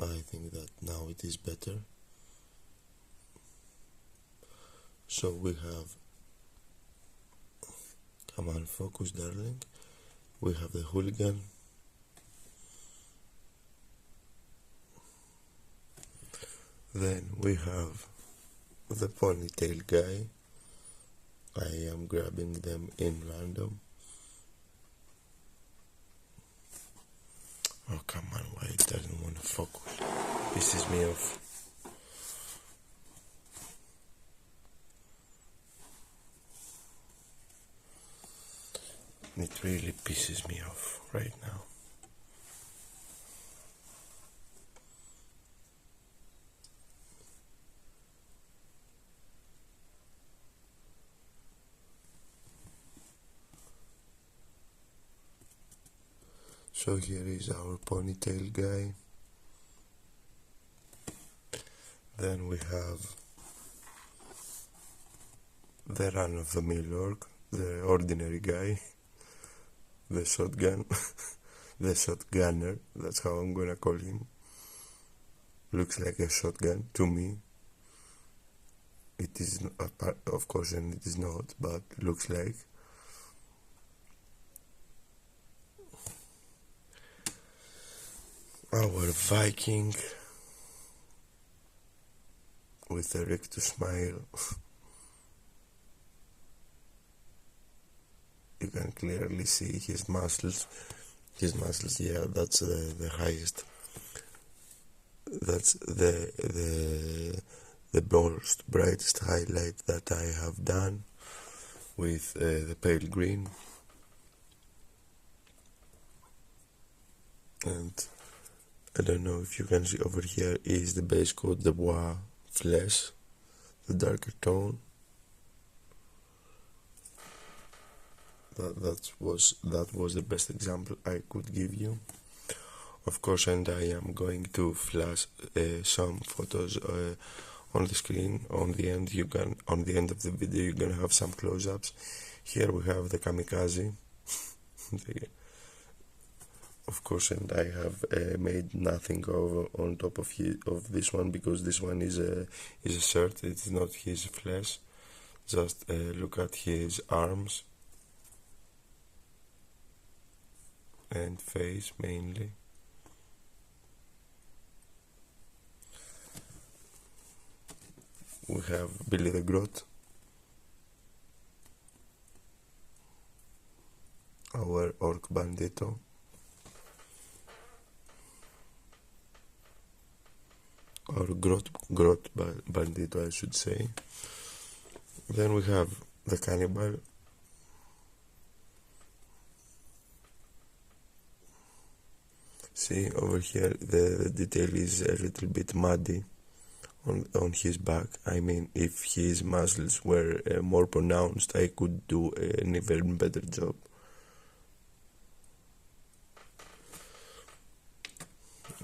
I think that now it is better. So we have, come on, focus darling, we have the hooligan, then we have the ponytail guy, I am grabbing them in random. Oh come on, why it doesn't want to focus? Pisses me off. It really pisses me off right now. So here is our ponytail guy. Then we have the run-of-the-mill orc, the ordinary guy, the shotgun, the shotgunner, that's how I'm gonna call him. Looks like a shotgun to me. It is not, of course, and it is not, but looks like. Our Viking with a rectus smile. You can clearly see his muscles. His muscles, yeah, that's the highest. That's the most brightest highlight that I have done with the pale green. And I don't know if you can see over here is the base coat, the bois flesh, the darker tone. That was the best example I could give you. Of course, and I am going to flash some photos on the screen. On the end of the video, you're gonna have some close-ups. Here we have the kamikaze. Of course, and I have made nothing on top of this one, because this one is a shirt. It is not his flesh. Just look at his arms and face mainly. We have Billy the Grot, our orc bandito, or grot bandito, I should say. Then we have the cannibal. See over here, the detail is a little bit muddy on his back. I mean, if his muscles were more pronounced, I could do an even better job.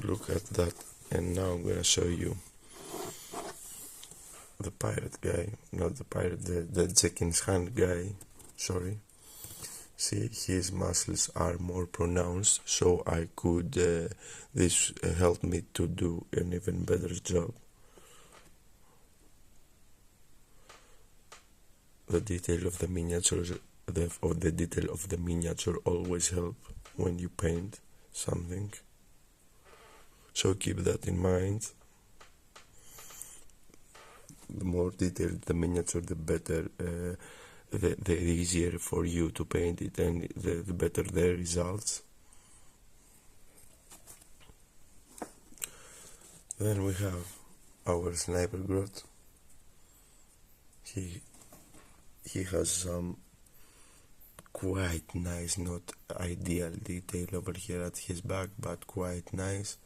Look at that. And now I'm gonna show you the pirate guy, not the pirate, the Jenkins hand guy, sorry. See, his muscles are more pronounced, so I could, this helped me to do an even better job. The detail of the miniatures, the detail of the miniature always help when you paint something. So keep that in mind. The more detailed the miniature, the better, the easier for you to paint it, and the better the results. Then we have our sniper grot. He has some quite nice, not ideal detail over here at his back, but quite nice.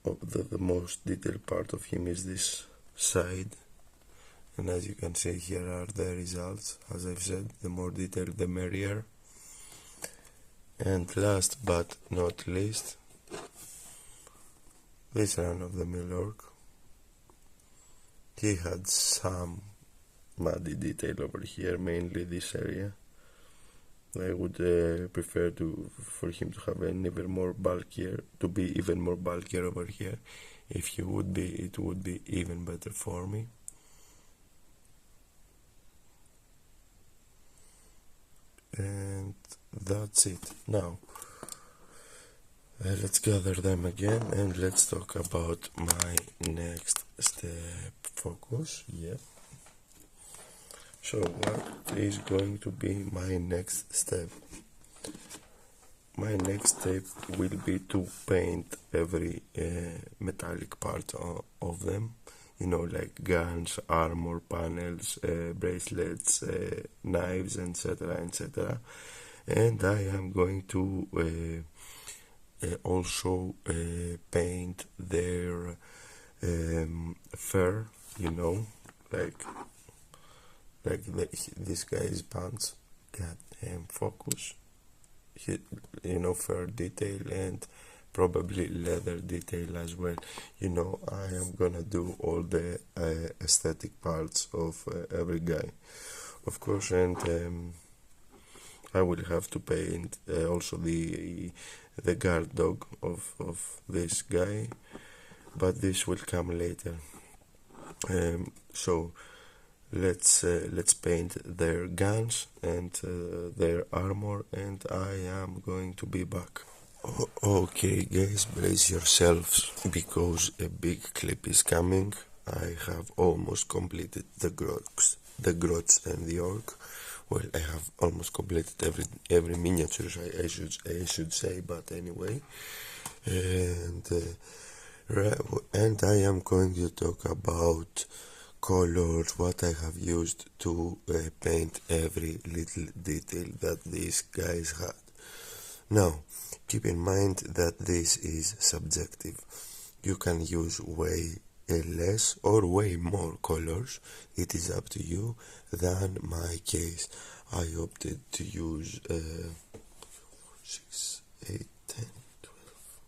The most detailed part of him is this side, and as you can see, here are the results. As I've said, the more detailed the merrier. And last but not least, this run-of-the-mill orc. He had some muddy detail over here, mainly this area. I would prefer for him to have an even more bulkier, to be even more bulkier over here. If he would be, it would be even better for me. And that's it. Now, let's gather them again and let's talk about my next step focus. Yeah. So what is going to be my next step? My next step will be to paint every metallic part of them, like guns, armor, panels, bracelets, knives, etc., etc. And I am going to also paint their fur, like this guy's pants. God, focus. Fur detail and probably leather detail as well. I am gonna do all the aesthetic parts of every guy, of course, and I will have to paint also the guard dog of this guy, but this will come later. So let's paint their guns and their armor, and I am going to be back. Okay guys, brace yourselves because a big clip is coming. I have almost completed the grots and the orc. Well, I have almost completed every miniature, I should say, but anyway. And I am going to talk about colors, what I have used to paint every little detail that these guys had. Now, keep in mind that this is subjective. You can use way less or way more colors. It is up to you. Than my case, I opted to use 6, 8, 10, 12,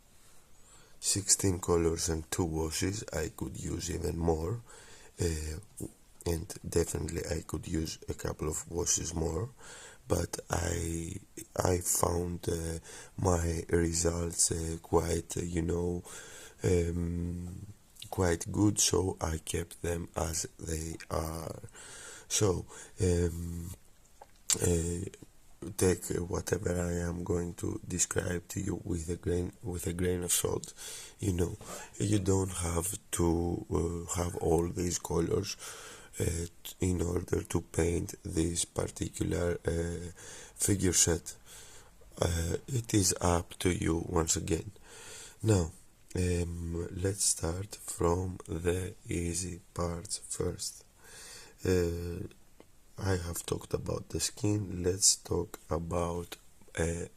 16 colors and 2 washes. I could use even more. And definitely I could use a couple of washes more, but I found my results quite quite good, so I kept them as they are. So take whatever I am going to describe to you with a grain of salt. You don't have to have all these colors in order to paint this particular figure set. It is up to you once again. Now let's start from the easy parts first. I have talked about the skin. Let's talk about their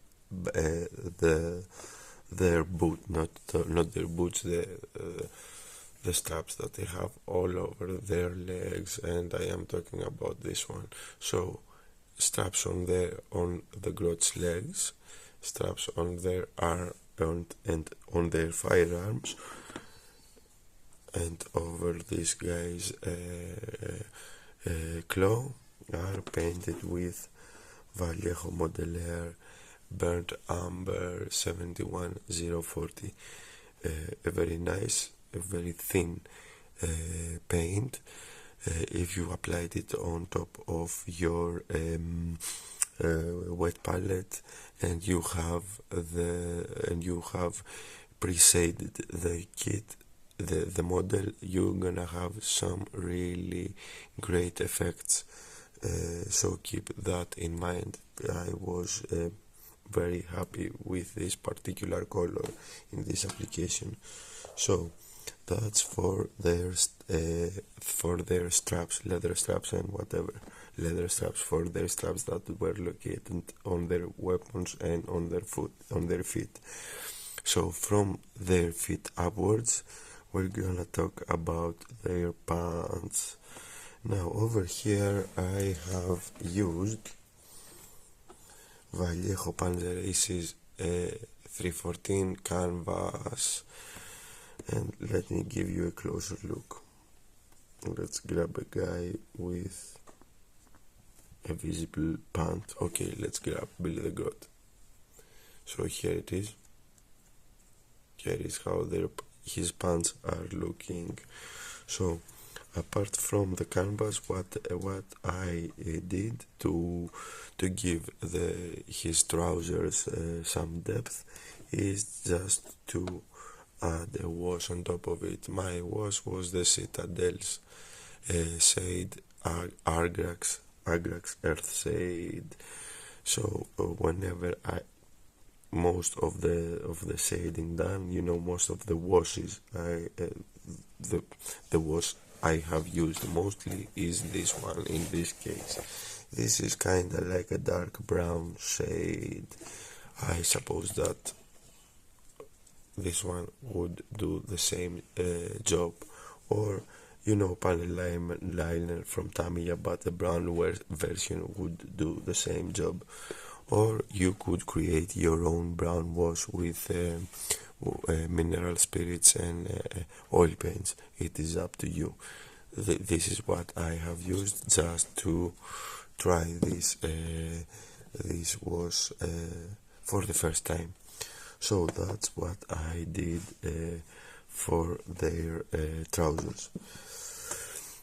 boot, not their boots, the straps that they have all over their legs, and I am talking about this one. So straps on the grot's legs, straps on their arm and on their firearms, and over this guy's claw are painted with Vallejo Modeler Burnt Amber 71040. A very nice, a very thin paint. If you applied it on top of your wet palette and you have pre-shaded the kit, the model, you're gonna have some really great effects. So keep that in mind. I was very happy with this particular color in this application. So that's for their straps, leather straps and whatever, leather straps for their straps that were located on their weapons and on their feet. So from their feet upwards, we're gonna talk about their pants. Now over here I have used Vallejo Panzer Aces 314 canvas, and let me give you a closer look. Let's grab a guy with a visible pant. Okay, let's grab Billy the Goat. So here it is. Here is how his pants are looking. So apart from the canvas, what I did to give his trousers some depth is just to add a wash on top of it. My wash was the Citadel's Shade Argrax Agrax Earthshade. So whenever most of the shading done, most of the washes, the wash I have used mostly is this one. In this case, this is kinda like a dark brown shade. I suppose that this one would do the same job, or panel liner from Tamiya, but the brown version would do the same job. Or you could create your own brown wash with mineral spirits and oil paints. It is up to you. This is what I have used just to try this wash for the first time. So that's what I did for their trousers.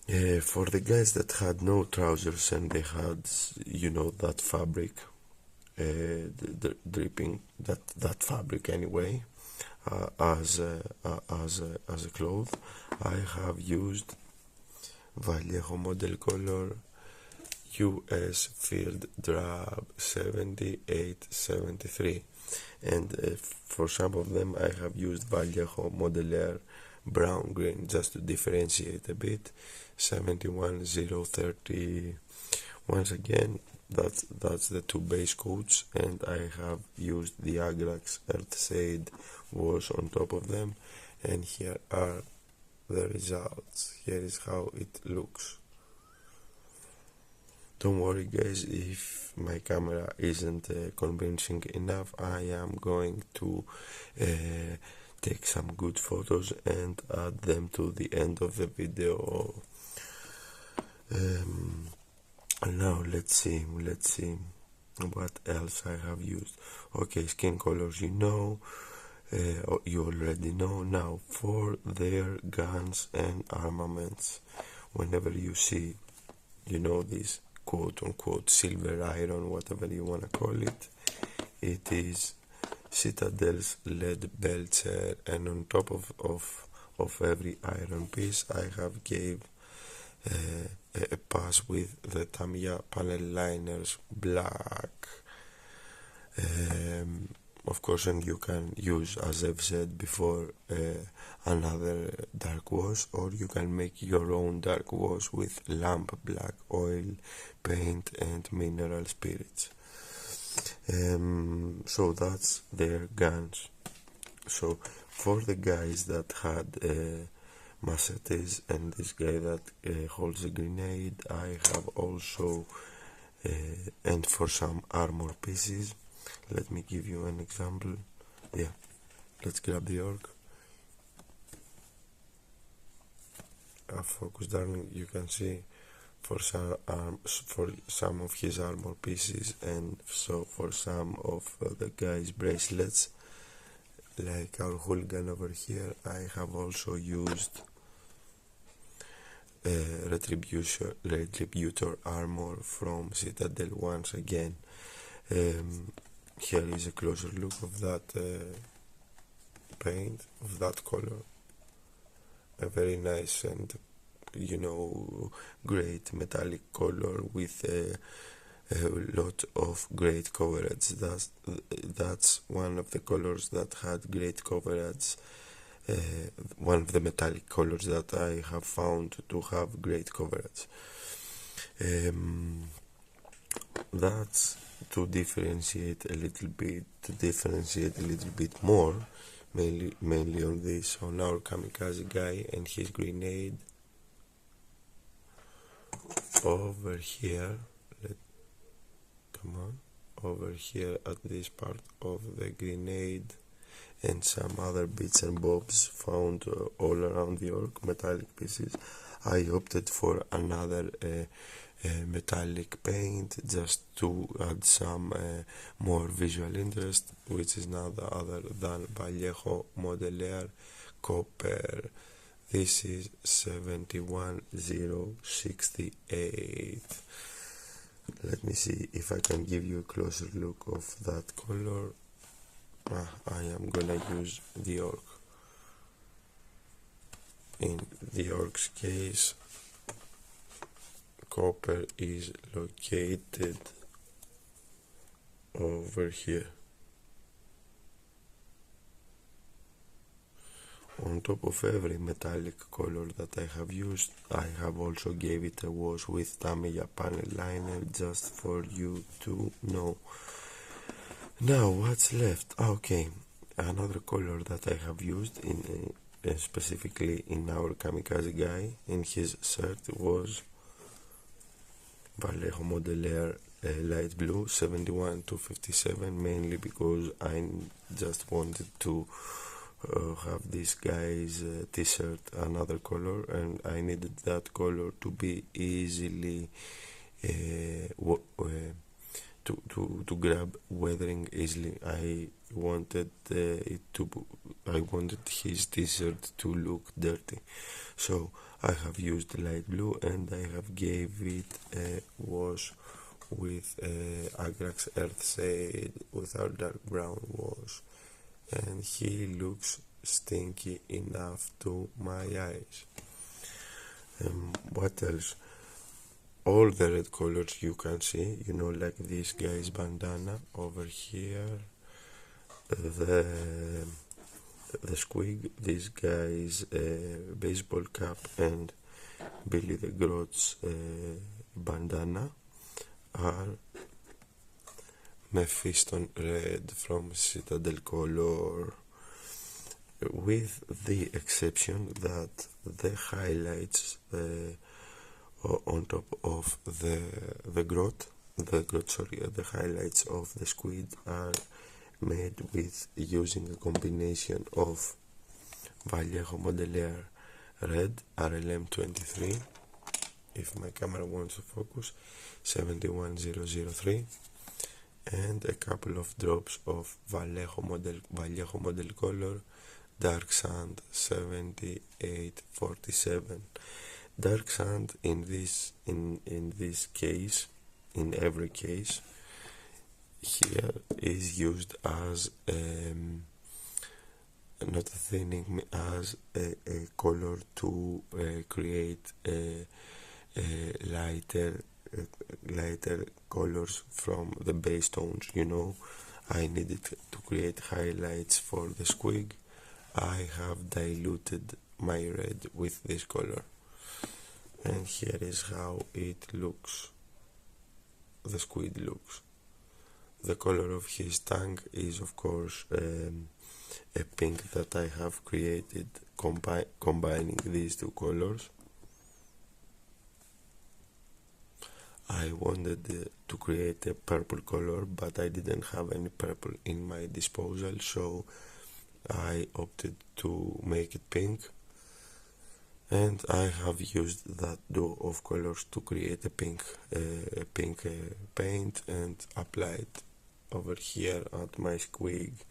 For the guys that had no trousers and they had, that fabric, dripping that fabric anyway, as a cloth, I have used Vallejo model color US Field Drab 7873, and for some of them I have used Vallejo Modeler brown green just to differentiate a bit. 71030. Once again, that's the two base coats, and I have used the Agrax Earthshade wash on top of them, and here are the results. Here is how it looks. Don't worry guys, if my camera isn't convincing enough, I am going to take some good photos and add them to the end of the video. Now let's see what else I have used. Okay, skin colors, you already know. Now for their guns and armaments, whenever you see this quote-unquote silver iron, whatever you want to call it, it is Citadel's lead belcher, and on top of every iron piece I have gave a pass with the Tamiya panel liners black. Of course, and you can use, as I've said before, another dark wash, or you can make your own dark wash with lamp black oil paint and mineral spirits. So that's their guns. So for the guys that had machetes and this guy that holds a grenade, I have also, and for some armor pieces, let me give you an example. Yeah, let's grab the orc. Focus down, you can see for some of his armor pieces, and so for some of the guy's bracelets, like our hooligan over here, I have also used Retributor armor from Citadel once again. Here is a closer look of that paint, of that color. A very nice and great metallic color with a lot of great coverage. That's one of the colors that had great coverage. One of the metallic colors that I have found to have great coverage. That's to differentiate a little bit more, mainly on this, on our kamikaze guy and his grenade. Over here, over here at this part of the grenade, and some other bits and bobs found all around the orc, metallic pieces, I opted for another metallic paint just to add some more visual interest, which is none other than Vallejo Modeler Copper. This is 71068. Let me see if I can give you a closer look of that color. I am gonna use the orc. In the orc's case, copper is located over here. On top of every metallic color that I have used, I have also gave it a wash with Tamiya panel liner just for you to know. Now what's left? Okay, another color that I have used in specifically in our kamikaze guy in his shirt was Vallejo Modelaire light blue 71 to 57, mainly because I just wanted to have this guy's t-shirt another color, and I needed that color to be easily to grab weathering easily. I wanted his t-shirt to look dirty, so I have used light blue and I have gave it a wash with Agrax Earthshade with our dark brown wash, and he looks stinky enough to my eyes. What else? All the red colors you can see, you know, like this guy's bandana over here, the squig, this guy's baseball cap, and Billy the Groot's bandana are Mephiston red from Citadel color, with the exception that the highlights on top of the highlights of the squid are made with using a combination of Vallejo Modelaire red RLM 23, if my camera wants to focus, 71003, and a couple of drops of Vallejo model color dark sand 7847. Dark sand in this case, in every case here, is used as not a thinning, as a color to create lighter colors from the base tones. You know, I needed to create highlights for the squig. I have diluted my red with this color, and here is how it looks. The squid looks. The color of his tongue is, of course, a pink that I have created combining these two colors. I wanted to create a purple color, but I didn't have any purple in my disposal, so I opted to make it pink, and I have used that duo of colors to create a pink paint and apply it over here at my squig.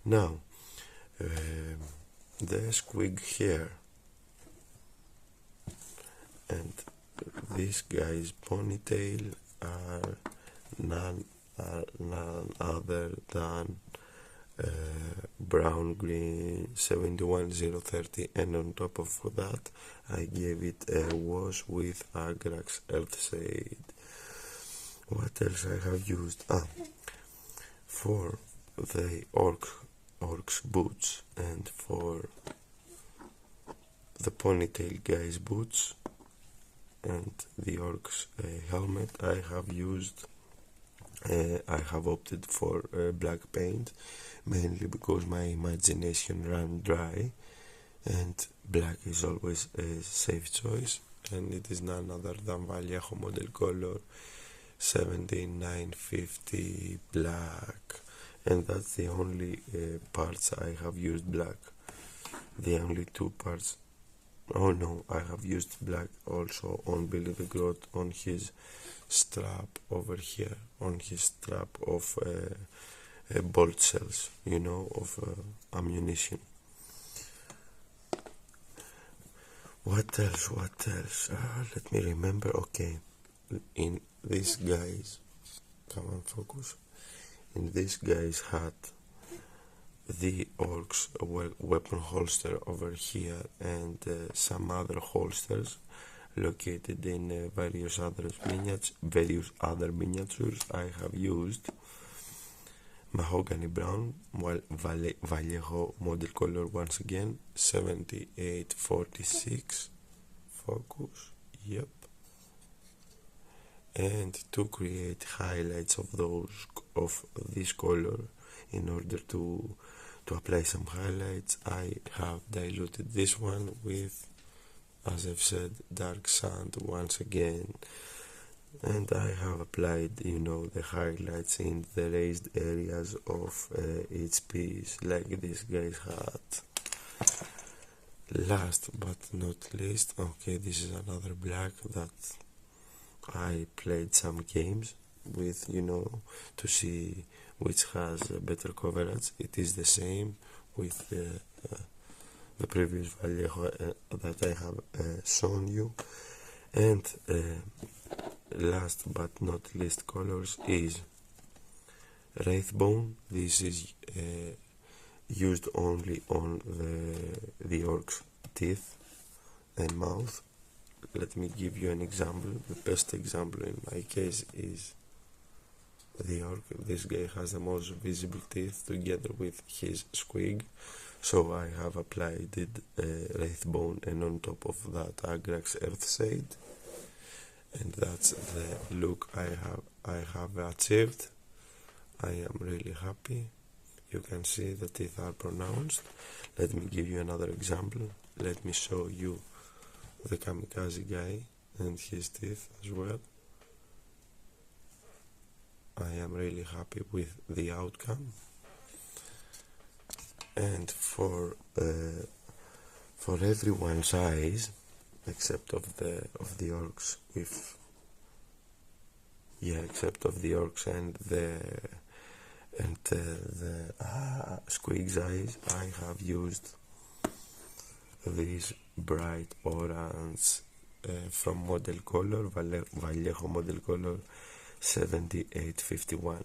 Now the squig here and this guy's ponytail are none other than brown green 71030, and on top of that I gave it a wash with Agrax Earthshade. What else I have used? For the Orks boots and for the ponytail guy's boots and the Orks helmet, I have opted for black paint, mainly because my imagination ran dry, and black is always a safe choice, and it is none other than Vallejo model color 17950 black, and that's the only parts I have used black. The only two parts. Oh no, I have used black also on Billy the Groot, on his strap over here, on his strap of bolt cells, you know, of ammunition. What else? Let me remember. Okay, in this guy's, come on, focus. In this guy's hat, the Orks weapon holster over here, and some other holsters located in various other miniatures. I have used mahogany brown, Vallejo model color once again, 7846 focus, yep. And to create highlights of this color, in order to apply some highlights, I have diluted this one with, as I've said, dark sand once again, and I have applied, the highlights in the raised areas of each piece, like this guy's hat. Last but not least, okay, this is another black that I played some games with, to see which has better coverage. It is the same with the previous Vallejo that I have shown you. And last but not least colors is Wraithbone. This is used only on the Orks' teeth and mouth. Let me give you an example. The best example in my case is the Ork. This guy has the most visible teeth together with his squig. So I have applied Wraithbone, and on top of that Agrax Earthshade. And that's the look I have achieved. I am really happy. You can see the teeth are pronounced. Let me give you another example. Let me show you the kamikaze guy and his teeth as well. I am really happy with the outcome. And for everyone's eyes, except of the Orks, except of the Orks and the squig's eyes, I have used these bright orange from model color, Vallejo model color 7851.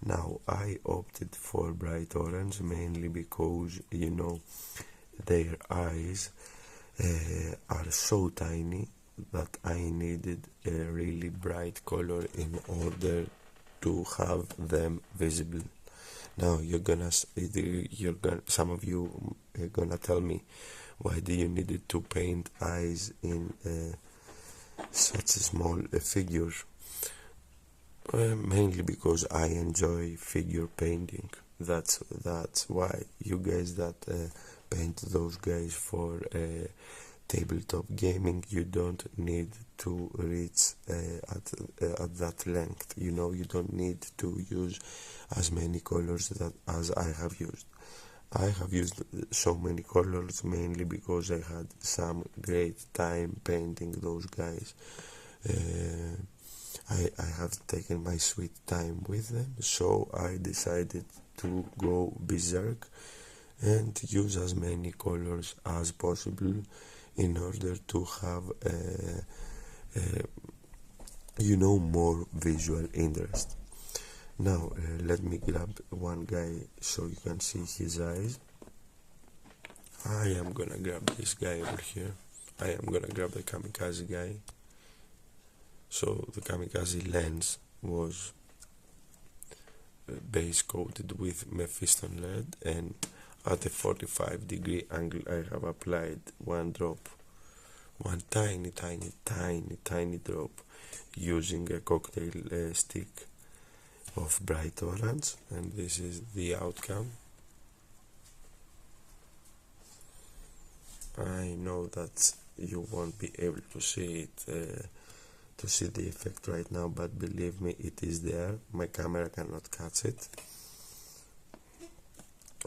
Now I opted for bright orange mainly because, their eyes are so tiny that I needed a really bright color in order to have them visible. Now some of you are gonna tell me, why do you need to paint eyes in such a small figure? Mainly because I enjoy figure painting. That's why. You guys that paint those guys for tabletop gaming, you don't need to reach at that length. You don't need to use as many colors as I have used. I have used so many colors mainly because I had some great time painting those guys. I have taken my sweet time with them, so I decided to go berserk and use as many colors as possible in order to have more visual interest. Now let me grab one guy so you can see his eyes. I am gonna grab this guy over here. I am gonna grab the kamikaze guy. So the kamikaze lens was base coated with Mephiston lead, and at a 45-degree angle I have applied one tiny drop using a cocktail stick of bright orange, and this is the outcome. I know that you won't be able to see it, to see the effect right now, but believe me, it is there. My camera cannot catch it.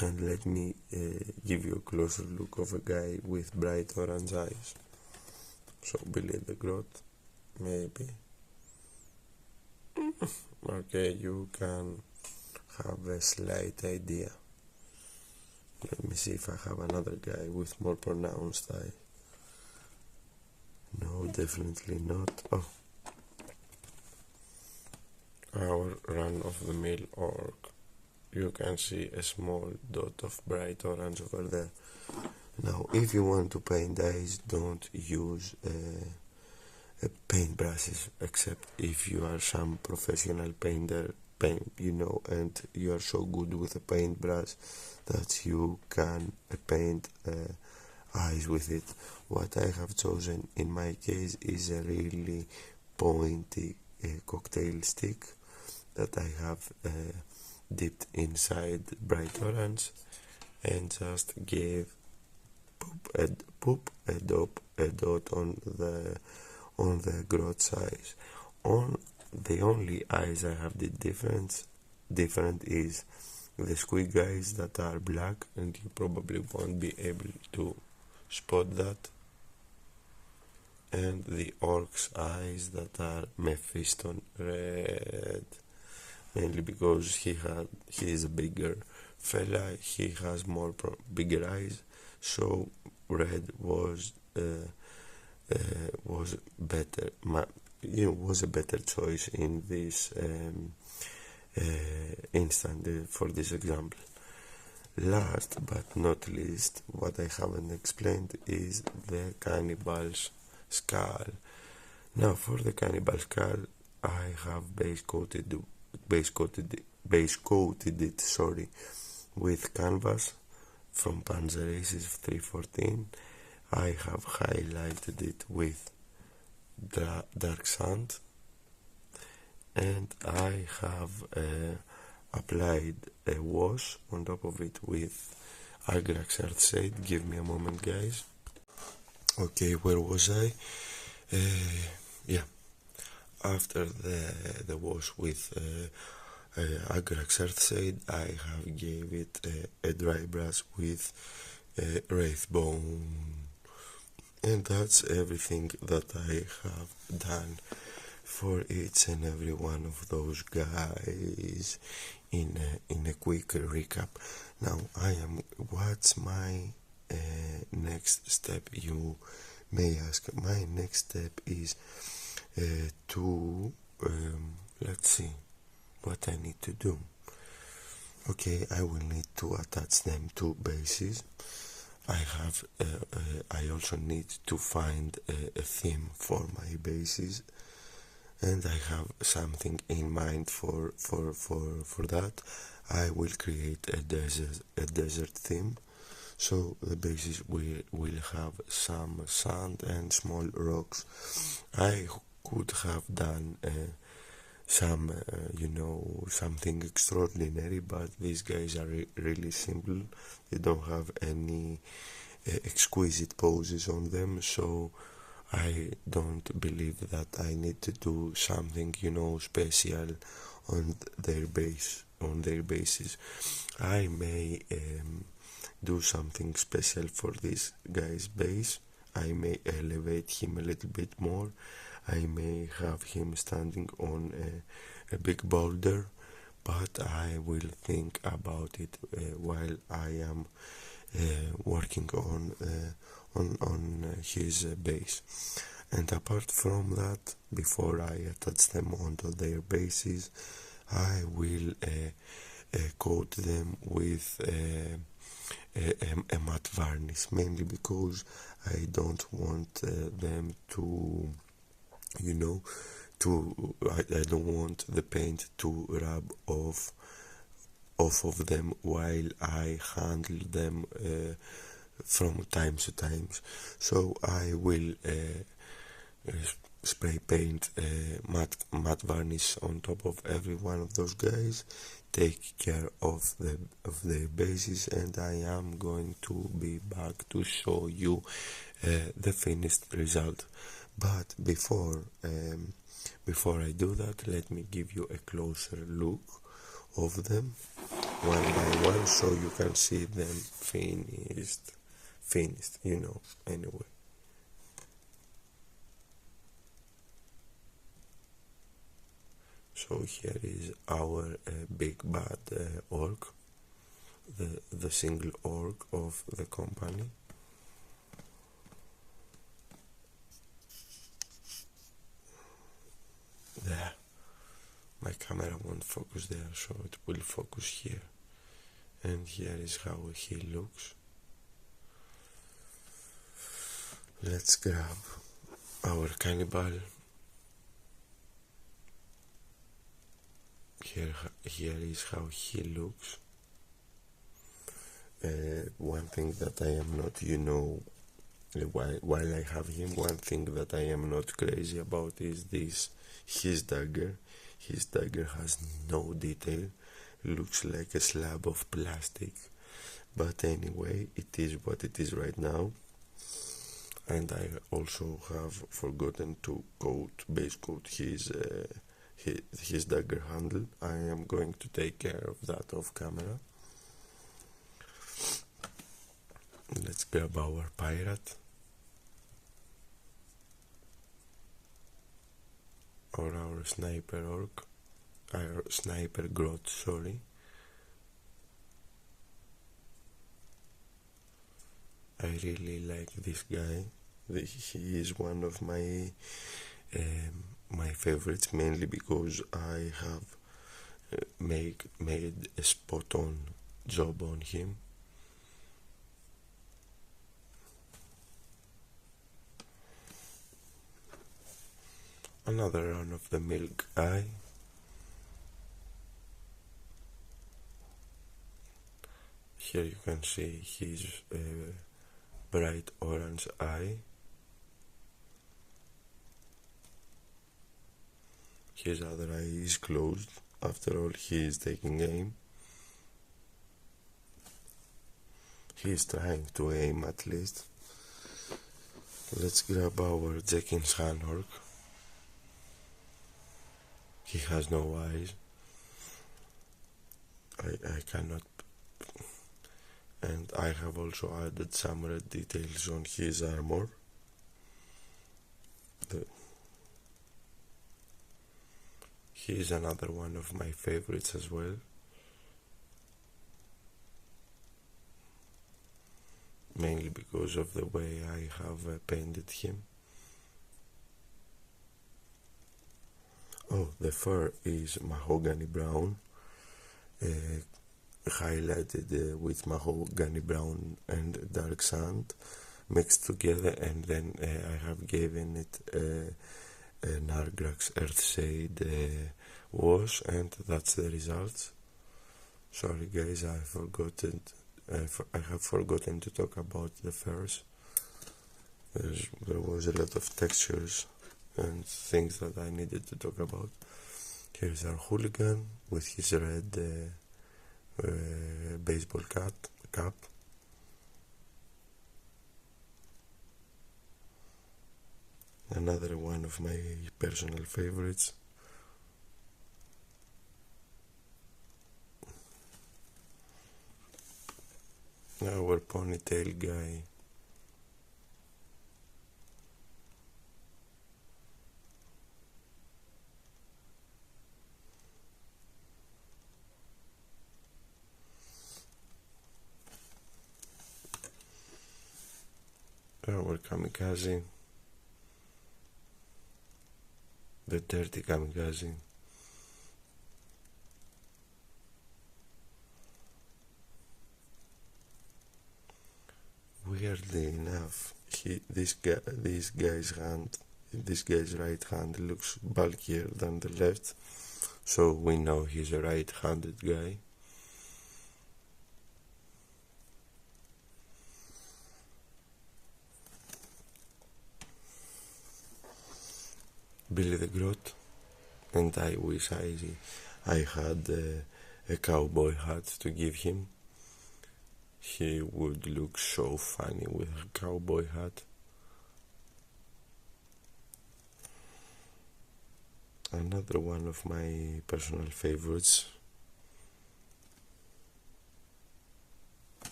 And let me give you a closer look of a guy with bright orange eyes. So below the growth, maybe. Okay, you can have a slight idea. Let me see if I have another guy with more pronounced eye. No, definitely not. Oh, our run-of-the-mill orc. You can see a small dot of bright orange over there. Now, if you want to paint eyes, don't use paintbrushes, except if you are some professional painter, and you are so good with a paintbrush that you can paint eyes with it. What I have chosen in my case is a really pointy cocktail stick that I have dipped inside bright orange and just gave a dot on the growth size. On the only eyes I have the different is the squig eyes that are black, and you probably won't be able to spot that, and the Orks eyes that are Mephiston red, mainly because he is a bigger fella, he has more bigger eyes, so red was better. Was a better choice in this instant for this example. Last but not least, what I haven't explained is the cannibal's skull. Now, for the cannibal skull, I have base coated it with canvas from Panzer Aces 314. I have highlighted it with dark sand, and I have applied a wash on top of it with Agrax Earthshade. Give me a moment, guys. Okay, where was I? After the wash with Agrax Earthshade, I have gave it a dry brush with Wraithbone, and that's everything that I have done for each and every one of those guys in a quick recap. Now, what's my next step, you may ask? My next step is to let's see what I need to do. Okay, I will need to attach them to bases. I also need to find a theme for my bases, and I have something in mind for that. I will create a desert theme, so the bases will have some sand and small rocks. I could have done something extraordinary, but these guys are really simple. They don't have any exquisite poses on them, so I don't believe that I need to do something special on their bases. I may do something special for this guy's base. I may elevate him a little bit more. I may have him standing on a big boulder, but I will think about it while I am working on his base. And apart from that, before I attach them onto their bases, I will coat them with a matte varnish, mainly because I don't want them to I don't want the paint to rub off of them while I handle them from time to time. So I will spray paint matte varnish on top of every one of those guys, take care of their bases, and I am going to be back to show you the finished result. But before I do that, let me give you a closer look of them one by one, so you can see them finished, anyway. So here is our big bad orc, the single orc of the company. There. My camera won't focus there, so it will focus here. And here is how he looks. Let's grab our cannibal. Here is how he looks. One thing that I am not, while I have him, one thing that I am not crazy about is his dagger. His dagger has no detail, looks like a slab of plastic, but anyway, it is what it is right now. And I also have forgotten to base coat his dagger handle. I am going to take care of that off camera. Let's grab our pirate, or our sniper orc, our sniper grot, sorry. I really like this guy. He is one of my favorites, mainly because I have made a spot on job on him. Another run of the mill guy. Here you can see his bright orange eye. His other eye is closed. After all, he is taking aim. He is trying to aim at least. Let's grab our Jenkins Han orc. He has no eyes. I cannot. And I have also added some red details on his armor. He is another one of my favorites as well. Mainly because of the way I have painted him. Oh, the fur is mahogany brown, highlighted with mahogany brown and dark sand mixed together, and then I have given it an Argrax Earthshade wash, and that's the result. Sorry guys, I have forgotten to talk about the furs. There was a lot of textures and things that I needed to talk about. Here's our hooligan with his red baseball cap. Another one of my personal favorites. Our ponytail guy. Our kamikaze, the dirty kamikaze. Weirdly enough, this guy's right hand looks bulkier than the left, so we know he's a right-handed guy. Billy the Grot, and I wish I had a cowboy hat to give him. He would look so funny with a cowboy hat. Another one of my personal favorites.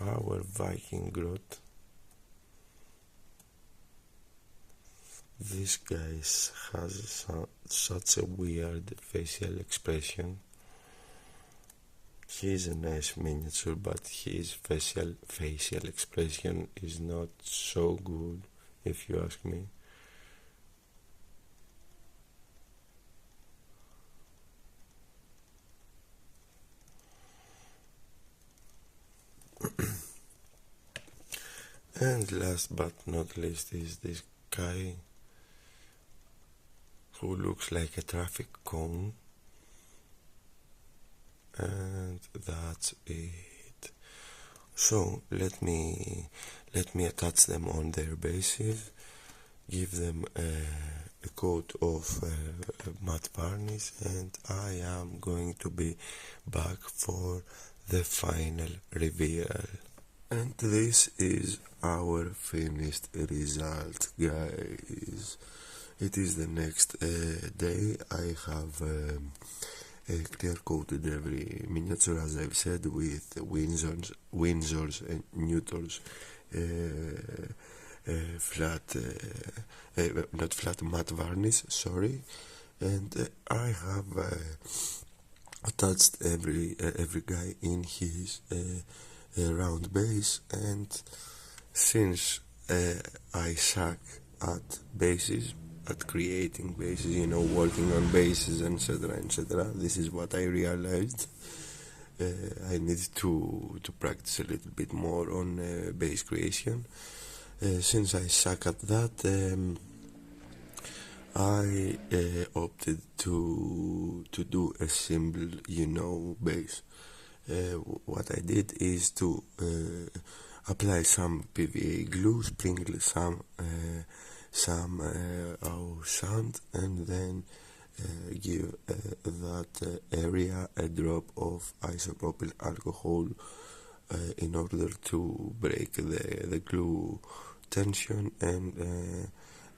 Our Viking Grot. This guy has such a weird facial expression. He is a nice miniature, but his facial expression is not so good, if you ask me. And last but not least is this guy who looks like a traffic cone, and that's it. So let me attach them on their bases, give them a coat of matte varnish, and I am going to be back for the final reveal. And this is our finished result, guys. It is the next day. I have clear coated every miniature, as I've said, with Windsors and Newtons, not flat, matte varnish, sorry. And I have attached every guy in his round base, and since I suck at bases, at creating bases, working on bases, etc., this is what I realized. I need to practice a little bit more on base creation. Since I suck at that, I opted to do a simple, base. What I did is to apply some PVA glue, sprinkle some sand, and then give that area a drop of isopropyl alcohol in order to break the glue tension and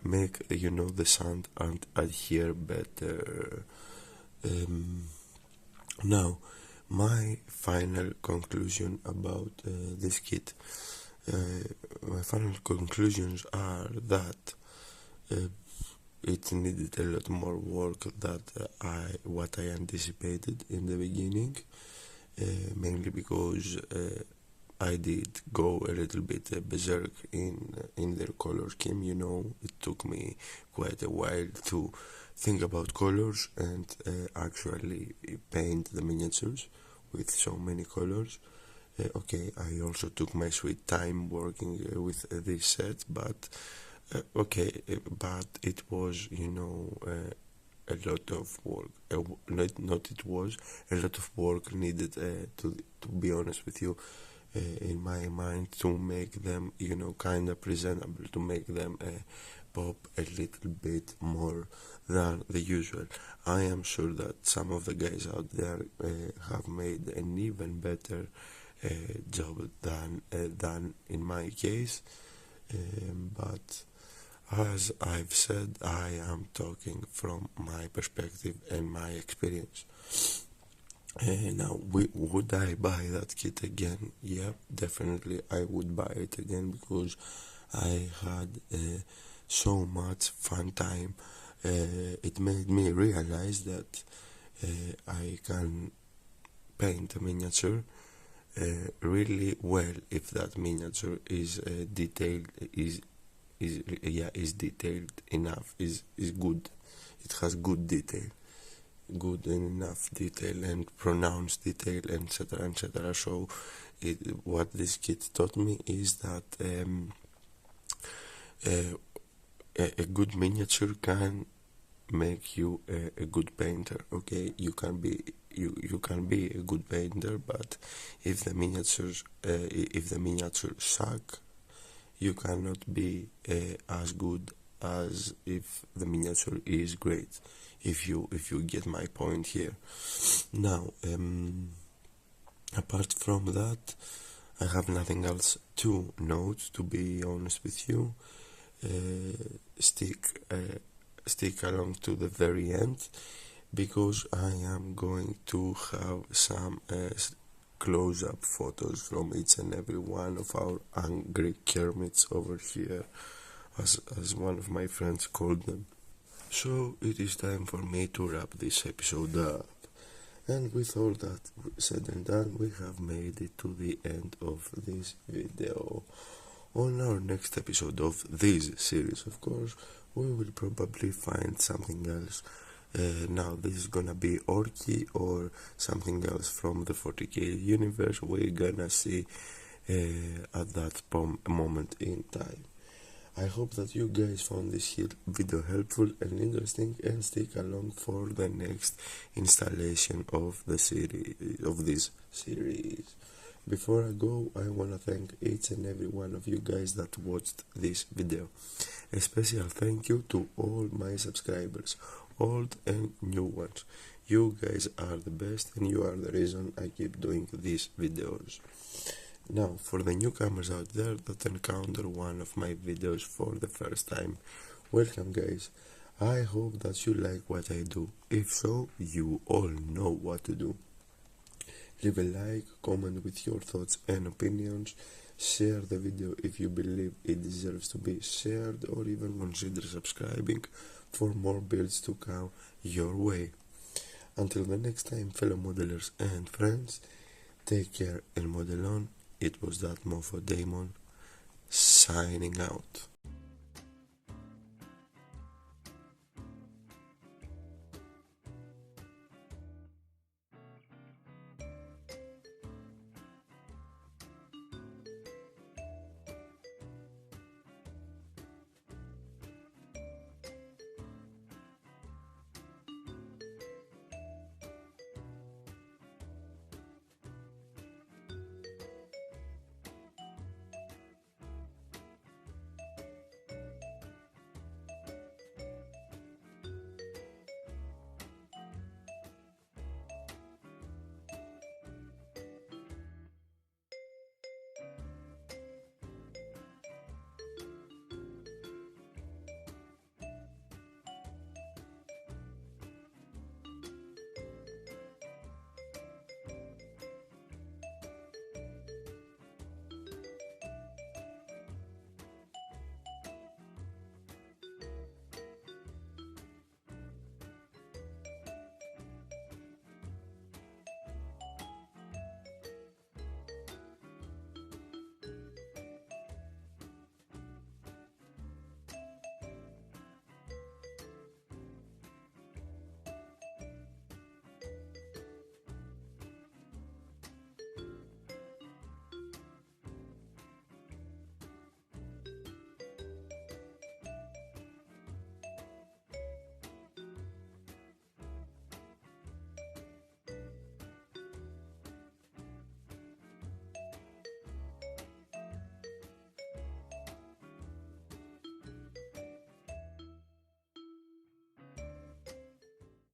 make the sand adhere better. Now, my final conclusion about this kit. My final conclusions are that it needed a lot more work than what I anticipated in the beginning, mainly because I did go a little bit berserk in their color scheme. It took me quite a while to think about colors and actually paint the miniatures with so many colors. Okay, I also took my sweet time working with this set, but but it was, a lot of work. A lot of work needed, to be honest with you, in my mind, to make them, kind of presentable, to make them pop a little bit more than the usual. I am sure that some of the guys out there have made an even better job than in my case, but as I've said, I am talking from my perspective and my experience. Now, would I buy that kit again? Yeah, definitely I would buy it again, because I had so much fun time. It made me realize that I can paint a miniature really well if that miniature is detailed, is detailed enough, is good. It has good detail, good enough detail, and pronounced detail, etc. So what this kit taught me is that a good miniature can make you a good painter. Okay, you can be a good painter, but if the miniatures suck, you cannot be as good as if the miniature is great. If you get my point here. Now, apart from that, I have nothing else to note, to be honest with you. Stick along to the very end, because I am going to have some close-up photos from each and every one of our angry Kermits over here, as one of my friends called them. So it is time for me to wrap this episode up. And with all that said and done, we have made it to the end of this video. On our next episode of this series, of course, we will probably find something else. Now this is gonna be Orky or something else from the 40k universe. We're gonna see at that moment in time. I hope that you guys found this video helpful and interesting, and stick along for the next installation of the this series. Before I go, I wanna thank each and every one of you guys that watched this video. A special thank you to all my subscribers, old and new ones. You guys are the best, and you are the reason I keep doing these videos. Now, for the newcomers out there that encounter one of my videos for the first time, welcome guys. I hope that you like what I do. If so, you all know what to do. Leave a like, comment with your thoughts and opinions, share the video if you believe it deserves to be shared, or even consider subscribing for more builds to come your way. Until the next time, fellow modelers and friends, take care and model on. It was that Mofo Damon, signing out.